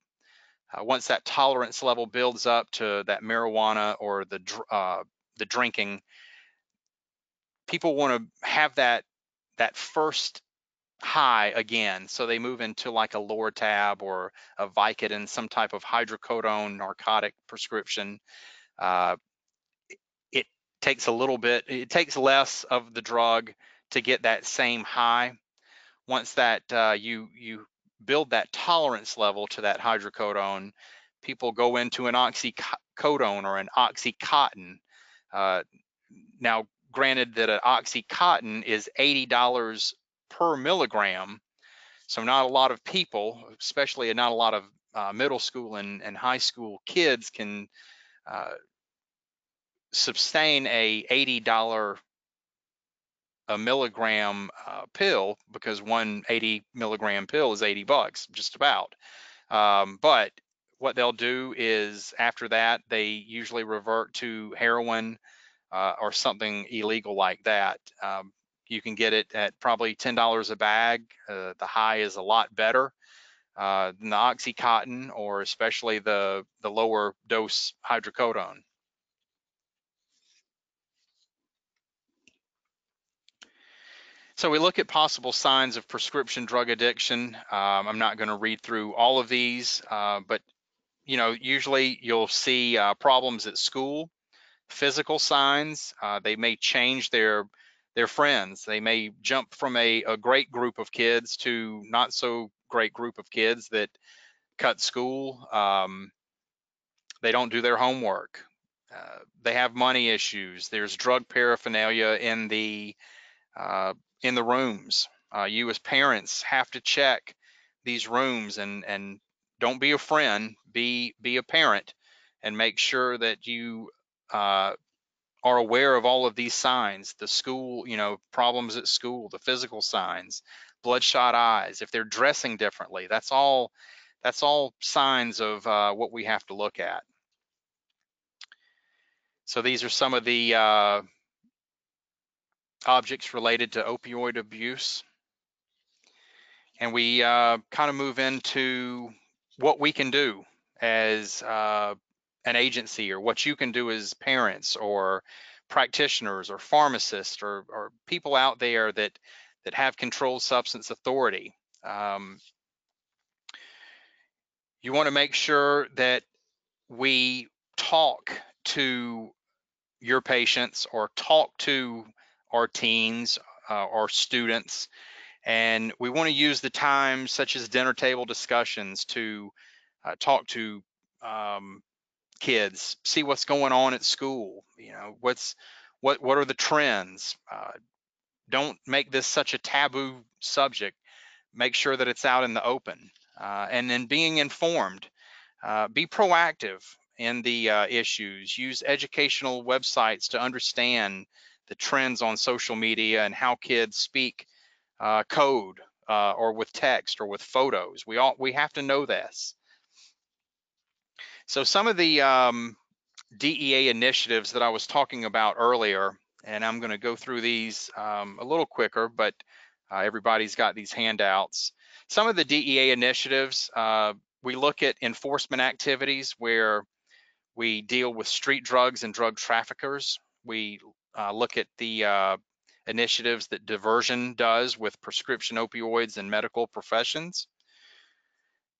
Once that tolerance level builds up to that marijuana or the drinking, people want to have that first high again, so they move into like a Lortab or a Vicodin, some type of hydrocodone narcotic prescription. Uh, it takes a little bit, it takes less of the drug to get that same high. Once that you build that tolerance level to that hydrocodone, people go into an oxycodone or an oxycontin. Now, granted that an oxycontin is $80 per milligram, so not a lot of people, especially not a lot of middle school and high school kids, can sustain a $80 a milligram pill, because one 80 milligram pill is $80, just about. But what they'll do is after that, they usually revert to heroin or something illegal like that. You can get it at probably $10 a bag. The high is a lot better than the Oxycontin, or especially the lower dose hydrocodone. So we look at possible signs of prescription drug addiction. I'm not going to read through all of these, but usually you'll see problems at school, physical signs. They may change their friends. They may jump from a great group of kids to not so great group of kids that cut school. They don't do their homework. They have money issues. There's drug paraphernalia in the rooms. You as parents have to check these rooms and don't be a friend, be a parent, and make sure that you are aware of all of these signs. The school, problems at school, the physical signs, bloodshot eyes, if they're dressing differently, that's all signs of what we have to look at. So these are some of the objects related to opioid abuse. And we kind of move into what we can do as an agency, or what you can do as parents or practitioners or pharmacists or people out there that have controlled substance authority. You want to make sure that we talk to your patients or talk to our teens or students. And we want to use the time, such as dinner table discussions, to talk to kids, see what's going on at school. What are the trends? Don't make this such a taboo subject. Make sure that it's out in the open. And then being informed. Be proactive in the issues. Use educational websites to understand the trends on social media and how kids speak code or with text or with photos. We have to know this. So some of the DEA initiatives that I was talking about earlier, and I'm going to go through these a little quicker, but everybody's got these handouts. Some of the DEA initiatives, we look at enforcement activities where we deal with street drugs and drug traffickers. We look at the initiatives that Diversion does with prescription opioids and medical professions.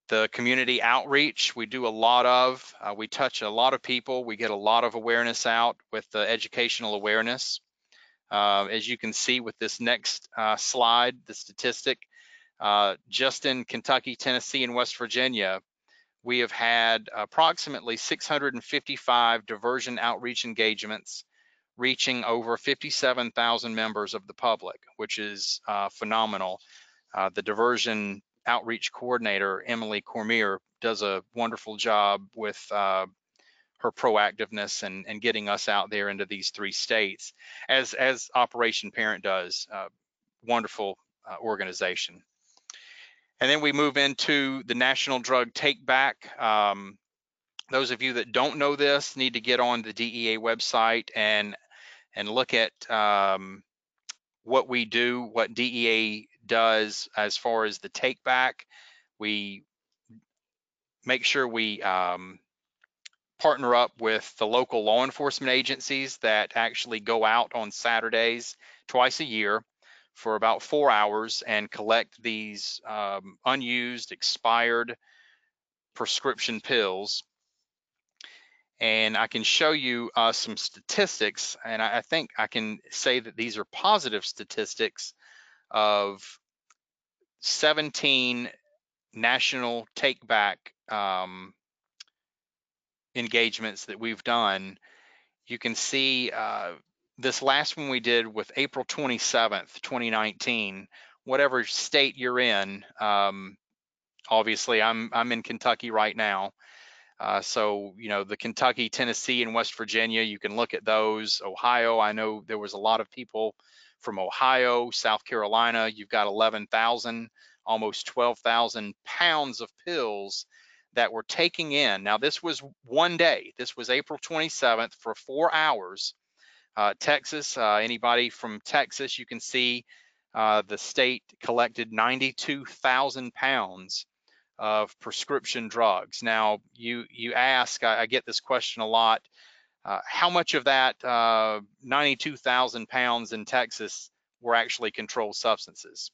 The community outreach we do a lot of. We touch a lot of people. We get a lot of awareness out with the educational awareness. As you can see with this next slide, the statistic, just in Kentucky, Tennessee, and West Virginia, we have had approximately 655 diversion outreach engagements, reaching over 57,000 members of the public, which is phenomenal. The diversion outreach coordinator, Emily Cormier, does a wonderful job with her her proactiveness and getting us out there into these 3 states, as Operation Parent does. Wonderful organization. And then we move into the National Drug Take Back. Those of you that don't know this need to get on the DEA website and look at what we do, what DEA does as far as the take back. We make sure we partner up with the local law enforcement agencies that actually go out on Saturdays twice a year for about 4 hours and collect these unused, expired prescription pills. And I can show you some statistics, and I think I can say that these are positive statistics of 17 national take back engagements that we've done. You can see this last one we did with April 27th, 2019. Whatever state you're in, obviously I'm in Kentucky right now. So, you know, the Kentucky, Tennessee, and West Virginia, you can look at those. Ohio, I know there was a lot of people from Ohio. South Carolina, you've got 11,000, almost 12,000 pounds of pills that we're taking in. Now, this was one day. This was April 27th for 4 hours. Texas, anybody from Texas, you can see the state collected 92,000 pounds of prescription drugs. Now, you ask, I get this question a lot, how much of that 92,000 pounds in Texas were actually controlled substances?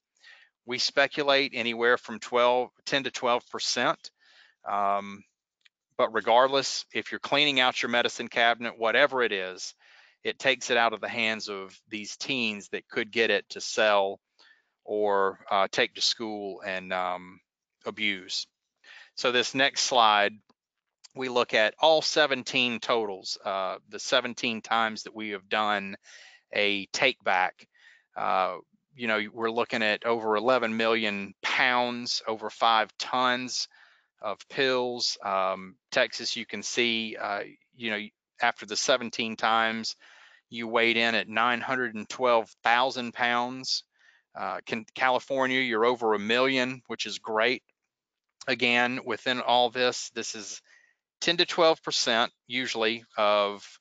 We speculate anywhere from 10 to 12%. But regardless, if you're cleaning out your medicine cabinet, whatever it is, it takes it out of the hands of these teens that could get it to sell or take to school and abuse. So this next slide, we look at all 17 totals, the 17 times that we have done a take back. You know, we're looking at over 11 million pounds, over 5 tons of pills. Texas, you can see, you know, after the 17 times, you weighed in at 912,000 pounds. California, you're over 1 million, which is great. Again, within all this, this is 10 to 12% usually of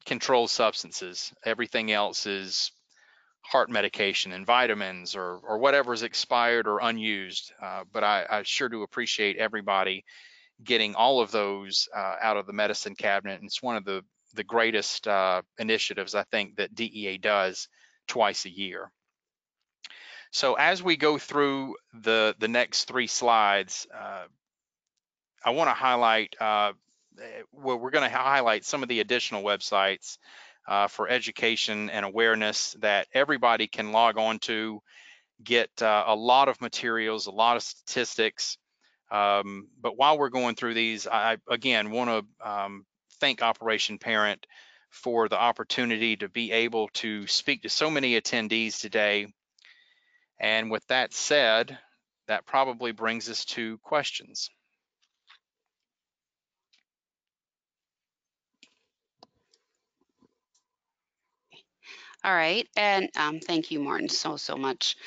controlled substances. Everything else is heart medication and vitamins or whatever is expired or unused. But I sure do appreciate everybody getting all of those out of the medicine cabinet. And it's one of the greatest initiatives I think that DEA does twice a year. So as we go through the next 3 slides, I want to highlight, well, we're going to highlight some of the additional websites for education and awareness that everybody can log on to, get a lot of materials, a lot of statistics. But while we're going through these, I again want to thank Operation Parent for the opportunity to be able to speak to so many attendees today. And with that said, that probably brings us to questions. All right, and thank you, Martin, so much.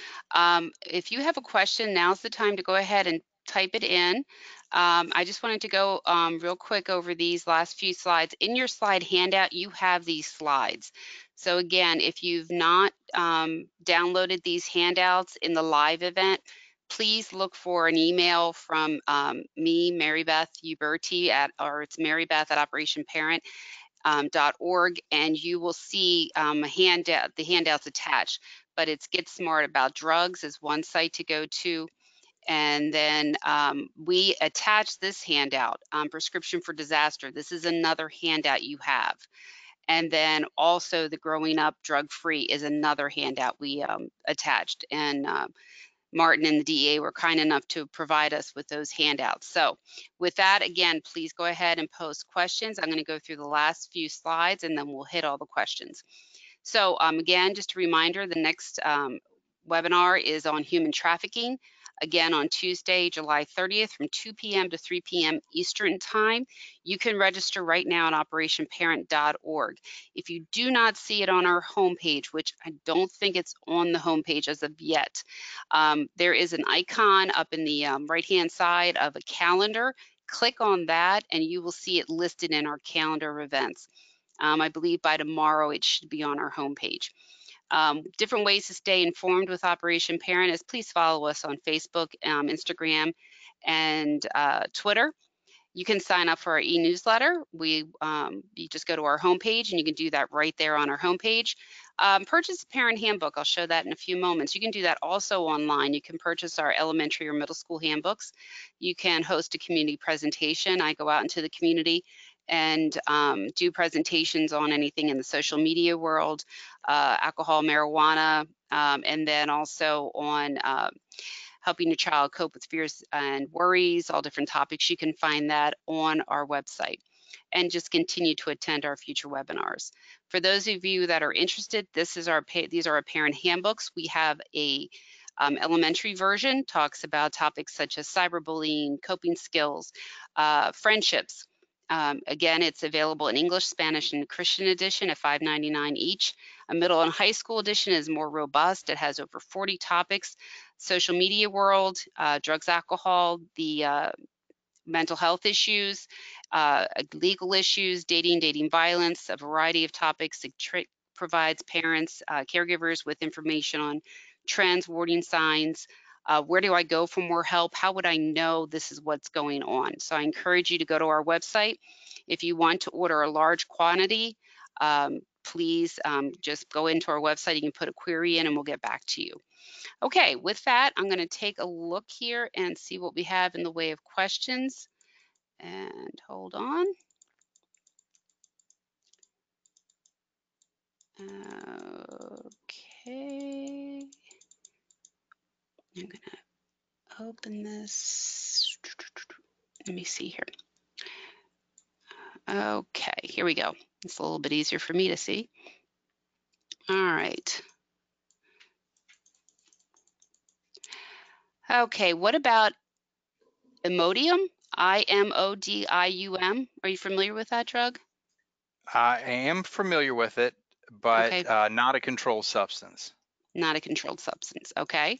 If you have a question, now's the time to go ahead and type it in. I just wanted to go real quick over these last few slides. In your slide handout, you have these slides. So again, if you've not downloaded these handouts in the live event, please look for an email from me, Mary Beth Uberti, or it's Marybeth at Operation Parent. .org, and you will see a handout, the handouts attached. But it's Get Smart About Drugs is one site to go to. And then we attach this handout, Prescription for Disaster. This is another handout you have. And then also the Growing Up Drug Free is another handout we attached. And Martin and the DEA were kind enough to provide us with those handouts. So with that, again, please go ahead and post questions. I'm going to go through the last few slides and then we'll hit all the questions. So again, just a reminder, the next webinar is on human trafficking. again on Tuesday, July 30th from 2 p.m. to 3 p.m. Eastern Time. You can register right now at operationparent.org. If you do not see it on our homepage, which I don't think it's on the homepage as of yet, there is an icon up in the right-hand side of a calendar. Click on that and you will see it listed in our calendar of events. I believe by tomorrow it should be on our homepage. Different ways to stay informed with Operation Parent is please follow us on Facebook, Instagram, and Twitter. You can sign up for our e-newsletter. You just go to our homepage and you can do that right there on our homepage. Purchase a parent handbook. I'll show that in a few moments. You can do that also online. You can purchase our elementary or middle school handbooks. You can host a community presentation. I go out into the community and do presentations on anything in the social media world, alcohol, marijuana, and then also on helping your child cope with fears and worries, all different topics. You can find that on our website and just continue to attend our future webinars. For those of you that are interested, these are our parent handbooks. We have a elementary version, talks about topics such as cyberbullying, coping skills, friendships. Again, it's available in English, Spanish, and Christian edition at $5.99 each. A middle and high school edition is more robust. It has over 40 topics: social media world, drugs, alcohol, the mental health issues, legal issues, dating violence, a variety of topics. It provides parents, caregivers with information on trends, warning signs. Where do I go for more help? How would I know this is what's going on? So I encourage you to go to our website. If you want to order a large quantity, please just go into our website. You can put a query in and we'll get back to you. Okay, with that, I'm going to take a look here and see what we have in the way of questions. And hold on. Okay. I'm going to open this. Let me see here. Okay, here we go. It's a little bit easier for me to see. All right. Okay, what about Imodium? Imodium. Are you familiar with that drug? I am familiar with it, but Okay, not a controlled substance. not a controlled substance. Okay.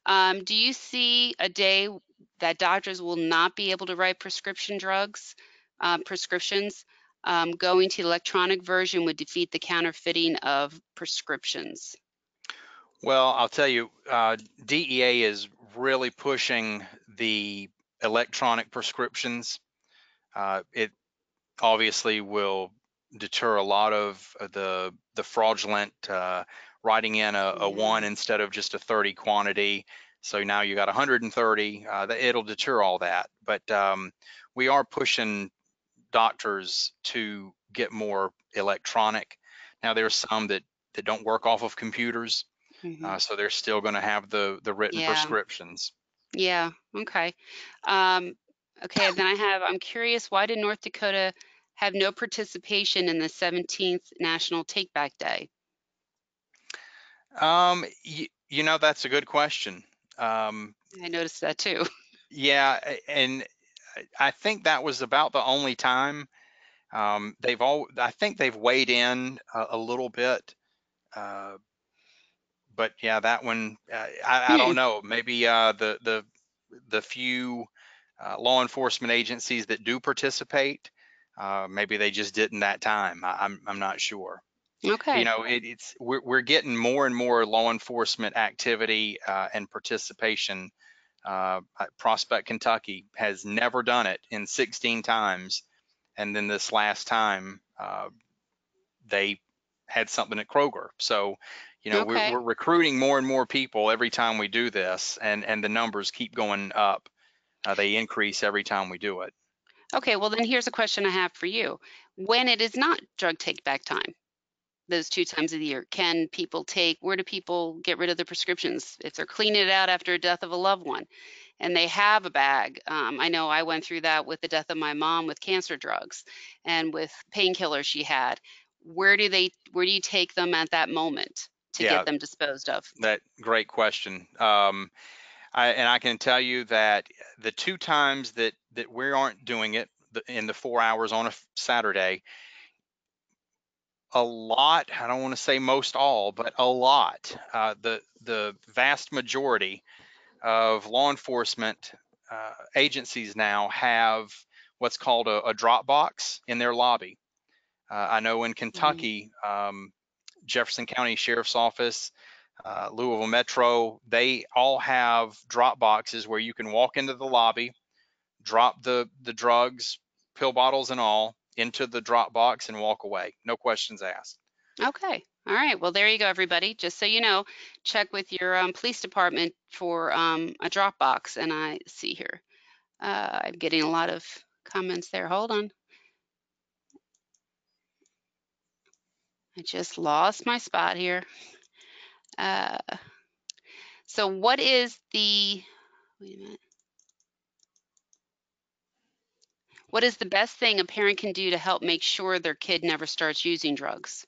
Do you see a day that doctors will not be able to write prescription drugs, prescriptions? Going to the electronic version would defeat the counterfeiting of prescriptions. Well, I'll tell you, DEA is really pushing the electronic prescriptions. It obviously will deter a lot of the fraudulent writing in a 1 instead of just a 30 quantity. So now you got 130. It'll deter all that. But we are pushing doctors to get more electronic. Now there's some that don't work off of computers, so they're still going to have the written Yeah. prescriptions. Yeah. Okay. Okay. Then I'm curious, why did North Dakota have no participation in the 17th National Take Back Day? You know, that's a good question. I noticed that too. Yeah, and I think that was about the only time. I think they've weighed in a little bit, but yeah, that one, I don't know. Maybe the few law enforcement agencies that do participate, maybe they just didn't that time. I'm not sure. Okay. You know, we're getting more and more law enforcement activity and participation. Prospect, Kentucky has never done it in 16 times, and then this last time they had something at Kroger. So, you know, Okay. we're recruiting more and more people every time we do this, and the numbers keep going up. They increase every time we do it. Okay, well then here's a question I have for you. When it is not drug take back time, those 2 times of the year, where do people get rid of the prescriptions? If they're cleaning it out after a death of a loved one and they have a bag, I know I went through that with the death of my mom with cancer drugs and with painkillers she had. Where do you take them at that moment to get them disposed of? That great question. And I can tell you that the 2 times that we aren't doing it in the 4 hours on a Saturday, a lot, I don't want to say most all, but a lot, the vast majority of law enforcement agencies now have what's called a drop box in their lobby. I know in Kentucky, Jefferson County Sheriff's Office, Louisville Metro, they all have drop boxes where you can walk into the lobby, drop the drugs, pill bottles and all, into the drop box and walk away. No questions asked. Okay. All right. Well, there you go, everybody. Just so you know, check with your police department for a drop box. And I see here, I'm getting a lot of comments there. Hold on. I just lost my spot here. So what is the, wait a minute. What is the best thing a parent can do to help make sure their kid never starts using drugs?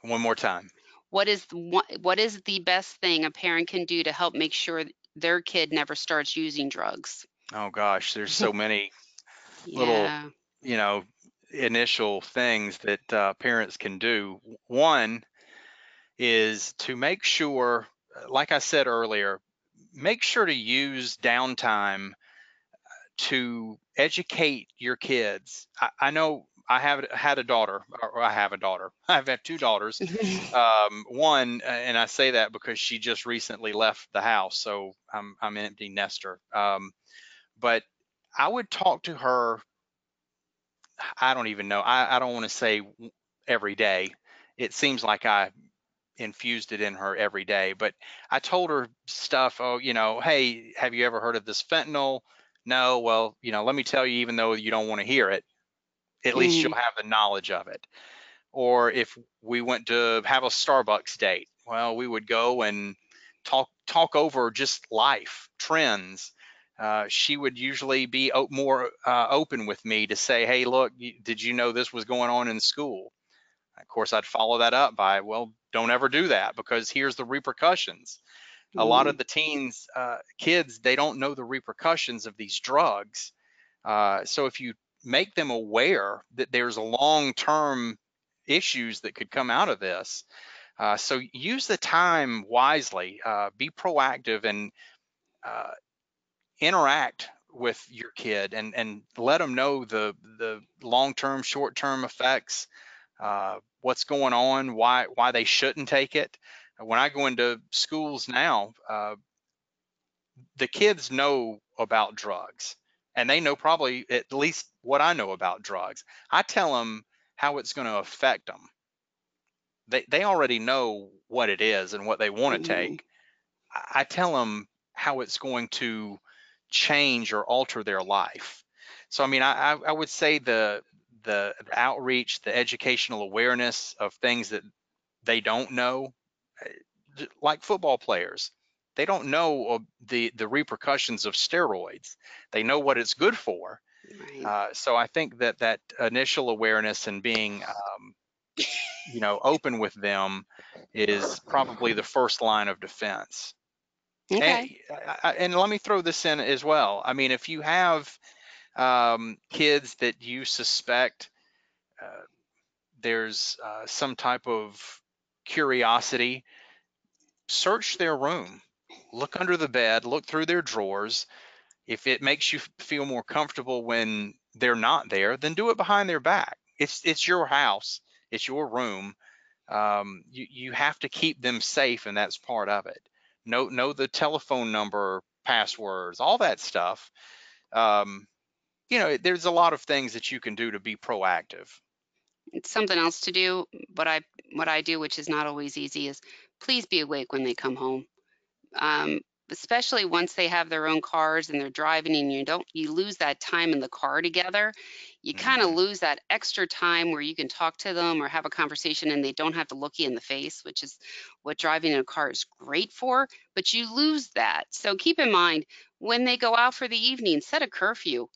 One more time. What is the best thing a parent can do to help make sure their kid never starts using drugs? Oh gosh, there's so many little, Yeah. initial things that parents can do. One is to make sure, like I said earlier, make sure to use downtime to educate your kids. I know I have had a daughter, or I have a daughter. I've had 2 daughters. One, and I say that because she just recently left the house, so I'm an empty nester. But I would talk to her. I don't even know. I don't want to say every day. It seems like I infused it in her every day, but I told her stuff. Oh, hey, have you ever heard of this fentanyl? No. Well, let me tell you, even though you don't want to hear it, at least you'll have the knowledge of it. Or if we went to have a Starbucks date, well, we would go and talk over just life trends. She would usually be more open with me to say, hey, look, did you know this was going on in school? Of course, I'd follow that up by, well, don't ever do that because here's the repercussions. A lot of the teens, kids, they don't know the repercussions of these drugs. So if you make them aware that there's a long-term issues that could come out of this, so use the time wisely, be proactive, and interact with your kid, and let them know the long-term, short-term effects, what's going on, why they shouldn't take it. When I go into schools now, the kids know about drugs, and they know probably at least what I know about drugs. I tell them how it's going to affect them. They already know what it is and what they want to take. I tell them how it's going to change or alter their life. So, I mean, I would say the outreach, the educational awareness of things that they don't know, like football players, they don't know the repercussions of steroids. They know what it's good for. Right. So I think that initial awareness and being open with them is probably the first line of defense. And, Okay. and let me throw this in as well. I mean, if you have kids that you suspect there's some type of curiosity, search their room, look under the bed, look through their drawers. If it makes you feel more comfortable when they're not there, then do it behind their back. It's your house, it's your room. You have to keep them safe, and that's part of it. Know the telephone number, passwords, all that stuff. There's a lot of things that you can do to be proactive. It's something else to do. What I do, which is not always easy, is please be awake when they come home. Um, Especially once they have their own cars and they're driving, and you lose that time in the car together. You kind of Mhm. lose that extra time where you can talk to them or have a conversation and they don't have to look you in the face, which is what driving in a car is great for, but you lose that. So keep in mind when they go out for the evening, set a curfew.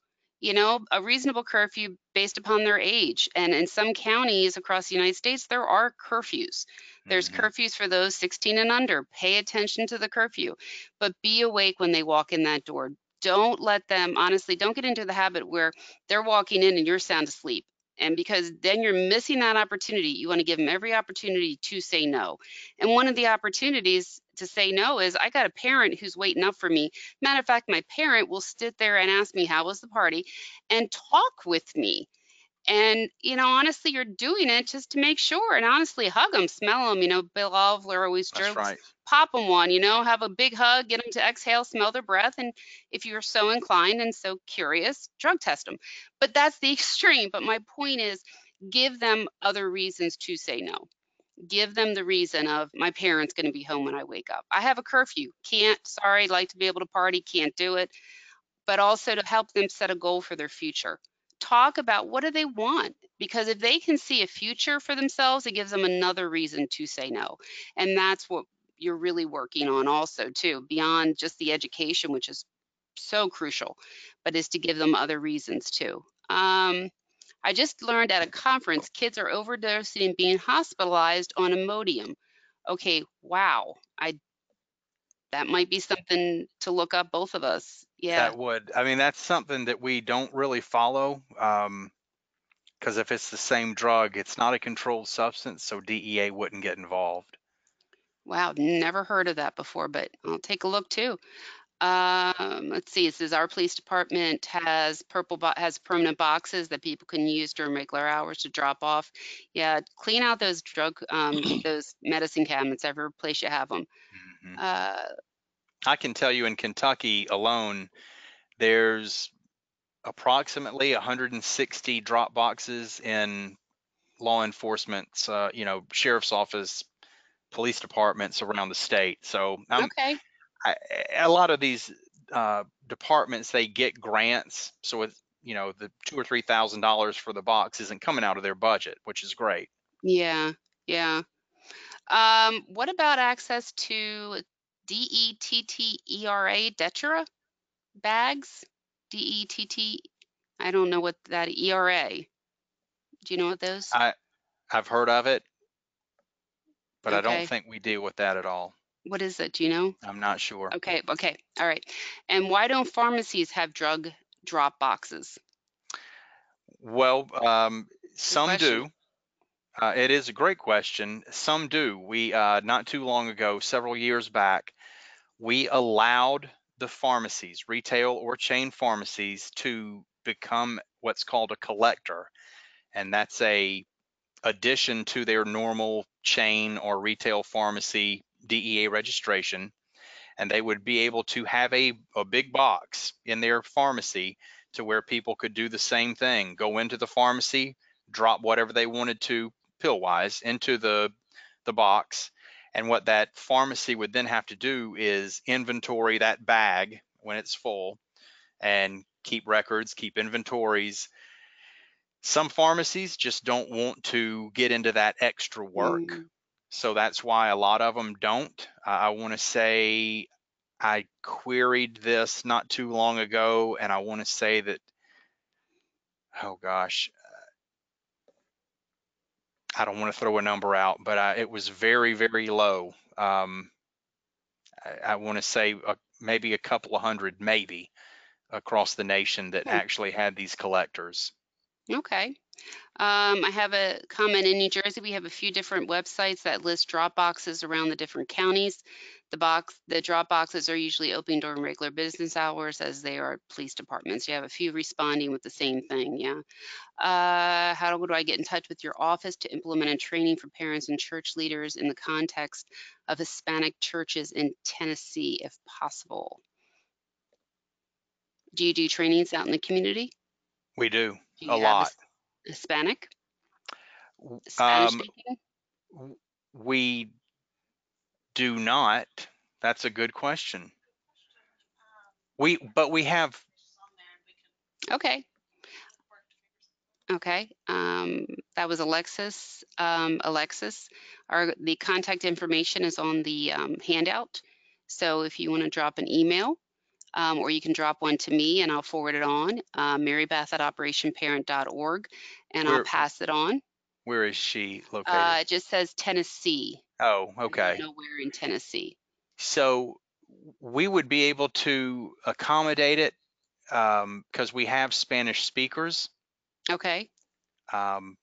you know, a reasonable curfew based upon their age. And in some counties across the United States, there are curfews. There's curfews for those 16 and under. Pay attention to the curfew, but be awake when they walk in that door. Don't let them, honestly, don't get into the habit where they're walking in and you're sound asleep. And because then you're missing that opportunity, you want to give them every opportunity to say no. And one of the opportunities to say no is I got a parent who's waiting up for me. Matter of fact, my parent will sit there and ask me, how was the party? And talk with me. And, you know, honestly, you're doing it just to make sure. And honestly, hug them, smell them. You know, Bill Oliver always That's jokes, right. pop them one, you know, have a big hug, get them to exhale, smell their breath. And if you're so inclined and so curious, drug test them. But that's the extreme. But my point is, give them other reasons to say no. Give them the reason of my parent's going to be home when I wake up. I have a curfew. Can't, sorry, like to be able to party, can't do it, but also to help them set a goal for their future. Talk about what do they want? Because if they can see a future for themselves, it gives them another reason to say no. And that's what you're really working on also too, beyond just the education, which is so crucial, but is to give them other reasons too. I just learned at a conference, kids are overdosing and being hospitalized on Imodium. Okay, wow. That might be something to look up, both of us. Yeah. That would, I mean, that's something that we don't really follow, because if it's the same drug, it's not a controlled substance, so DEA wouldn't get involved. Wow, never heard of that before, but I'll take a look too. Let's see. It says our police department has has permanent boxes that people can use during regular hours to drop off. Yeah, clean out those those medicine cabinets every place you have them. Mhm. Uh, I can tell you in Kentucky alone, there's approximately 160 drop boxes in law enforcement's, sheriff's office, police departments around the state. So okay. a lot of these departments, they get grants, so with the $2,000 or $3,000 for the box isn't coming out of their budget, which is great. Yeah, yeah. What about access to DETTERA bags? DETT, I don't know what that ERA. Do you know what those? I've heard of it, but I don't Okay. think we deal with that at all. What is it? Do you know? I'm not sure. Okay, okay. All right. And why don't pharmacies have drug drop boxes? Well, Good some question. do. It is a great question. Some do. We not too long ago, several years back, we allowed the pharmacies, retail or chain pharmacies, to become what's called a collector, and that's a addition to their normal chain or retail pharmacy DEA registration. And they would be able to have a big box in their pharmacy to where people could do the same thing, go into the pharmacy, drop whatever they wanted to pill wise into the box. And what that pharmacy would then have to do is inventory that bag when it's full and keep records, keep inventories. Some pharmacies just don't want to get into that extra work. Mm, So that's why a lot of them don't. I want to say I queried this not too long ago, and I want to say that, oh gosh, I don't want to throw a number out, but it was very, very low. I want to say maybe a couple of hundred, maybe, across the nation that hmm, actually had these collectors. okay. I have a comment in New Jersey. We have a few different websites that list drop boxes around the different counties. The drop boxes are usually open during regular business hours as they are police departments. You have a few responding with the same thing. Yeah. How do I get in touch with your office to implement a training for parents and church leaders in the context of Hispanic churches in Tennessee, if possible? Do you do trainings out in the community? We do Do a you have a lot. Hispanic, Spanish Um, speaking? we do not. That's a good question. But we have. Okay. Okay. That was Alexis. Alexis, the contact information is on the handout. So if you want to drop an email, or you can drop one to me and I'll forward it on, marybeth@operationparent.org, and I'll Where pass it on. where is she located? It just says Tennessee. Oh, I don't okay. know where in Tennessee. So we would be able to accommodate it because we have Spanish speakers, Okay. um,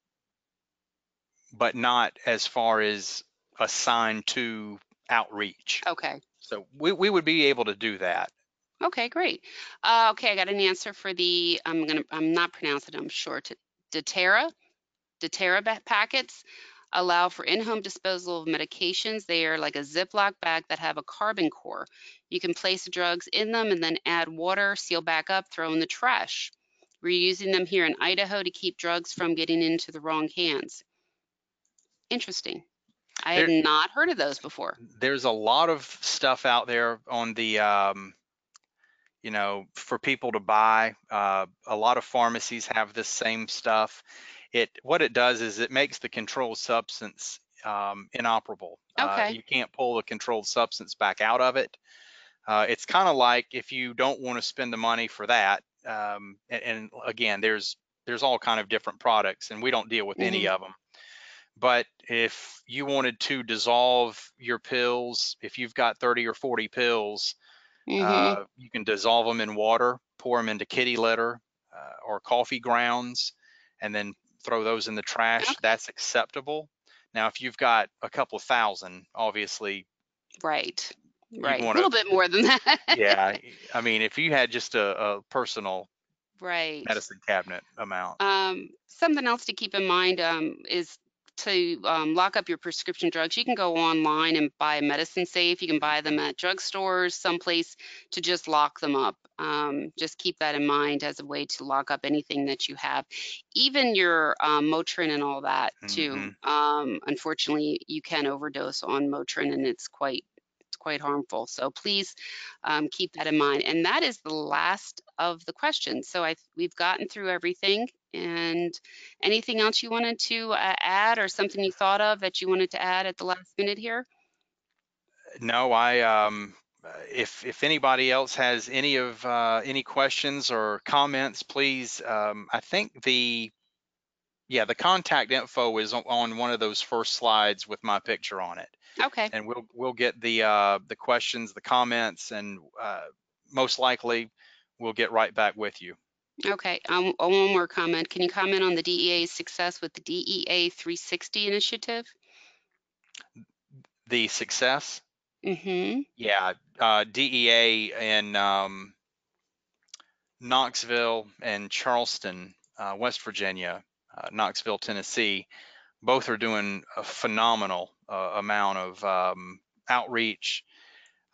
but not as far as assigned to outreach. Okay. So we would be able to do that. Okay, great. Okay, I got an answer for the, I'm not pronouncing it, I'm sure, Doterra. Doterra packets allow for in-home disposal of medications. They are like a Ziploc bag that have a carbon core. You can place the drugs in them and then add water, seal back up, throw in the trash. We're using them here in Idaho to keep drugs from getting into the wrong hands. Interesting. I had There, not heard of those before. there's a lot of stuff out there on the for people to buy. A lot of pharmacies have this same stuff. What it does is it makes the controlled substance inoperable. Okay. You can't pull the controlled substance back out of it. It's kind of like if you don't want to spend the money for that. And again, there's all kind of different products, and we don't deal with any of them. But if you wanted to dissolve your pills, if you've got 30 or 40 pills, you can dissolve them in water, pour them into kitty litter or coffee grounds, and then throw those in the trash. Okay. That's acceptable. Now, if you've got a couple thousand, obviously, Right. you'd Right. A want little to, bit more than that. yeah. I mean, if you had just a personal Right. medicine cabinet amount. Something else to keep in mind is to lock up your prescription drugs. You can go online and buy Medicine Safe. You can buy them at drugstores, someplace to just lock them up. Just keep that in mind as a way to lock up anything that you have, even your Motrin and all that too. Unfortunately, you can overdose on Motrin, and it's quite harmful. So please keep that in mind. And that is the last of the questions. So we've gotten through everything. And anything else you wanted to add, or something you thought of that you wanted to add at the last minute here? No, if anybody else has any questions or comments, please. I think the contact info is on one of those first slides with my picture on it. Okay. And we'll get the questions, the comments, and most likely we'll get right back with you. Okay. One more comment. Can you comment on the DEA's success with the DEA 360 initiative? The success? Mm-hmm. Yeah, DEA in Knoxville and Charleston, West Virginia, Knoxville, Tennessee, both are doing a phenomenal amount of outreach.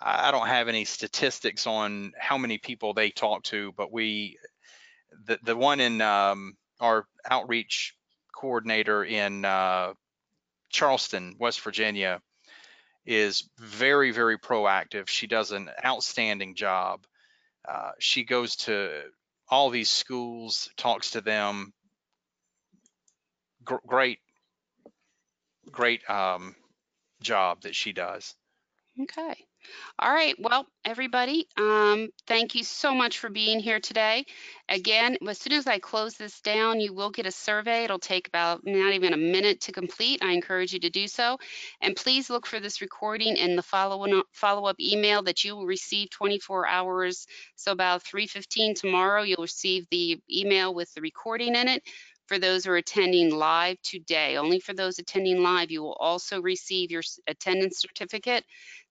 I don't have any statistics on how many people they talk to, but the one in our outreach coordinator in Charleston, West Virginia, is very, very proactive. She does an outstanding job. She goes to all these schools, talks to them. Great job that she does. Okay. All right. Well, everybody, thank you so much for being here today. Again, as soon as I close this down, you will get a survey. It'll take about not even a minute to complete. I encourage you to do so. And please look for this recording in the follow-up email that you will receive 24 hours. So about 3:15 tomorrow, you'll receive the email with the recording in it. For those who are attending live today, only for those attending live, you will also receive your attendance certificate.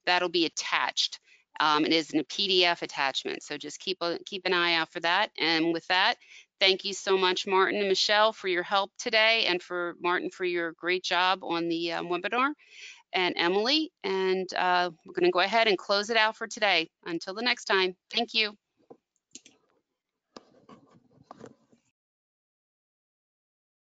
That'll be attached. It is in a PDF attachment, so just keep an eye out for that. And with that, thank you so much, Martin and Michelle, for your help today, and for Martin for your great job on the webinar, and Emily. And we're going to go ahead and close it out for today. Until the next time, thank you.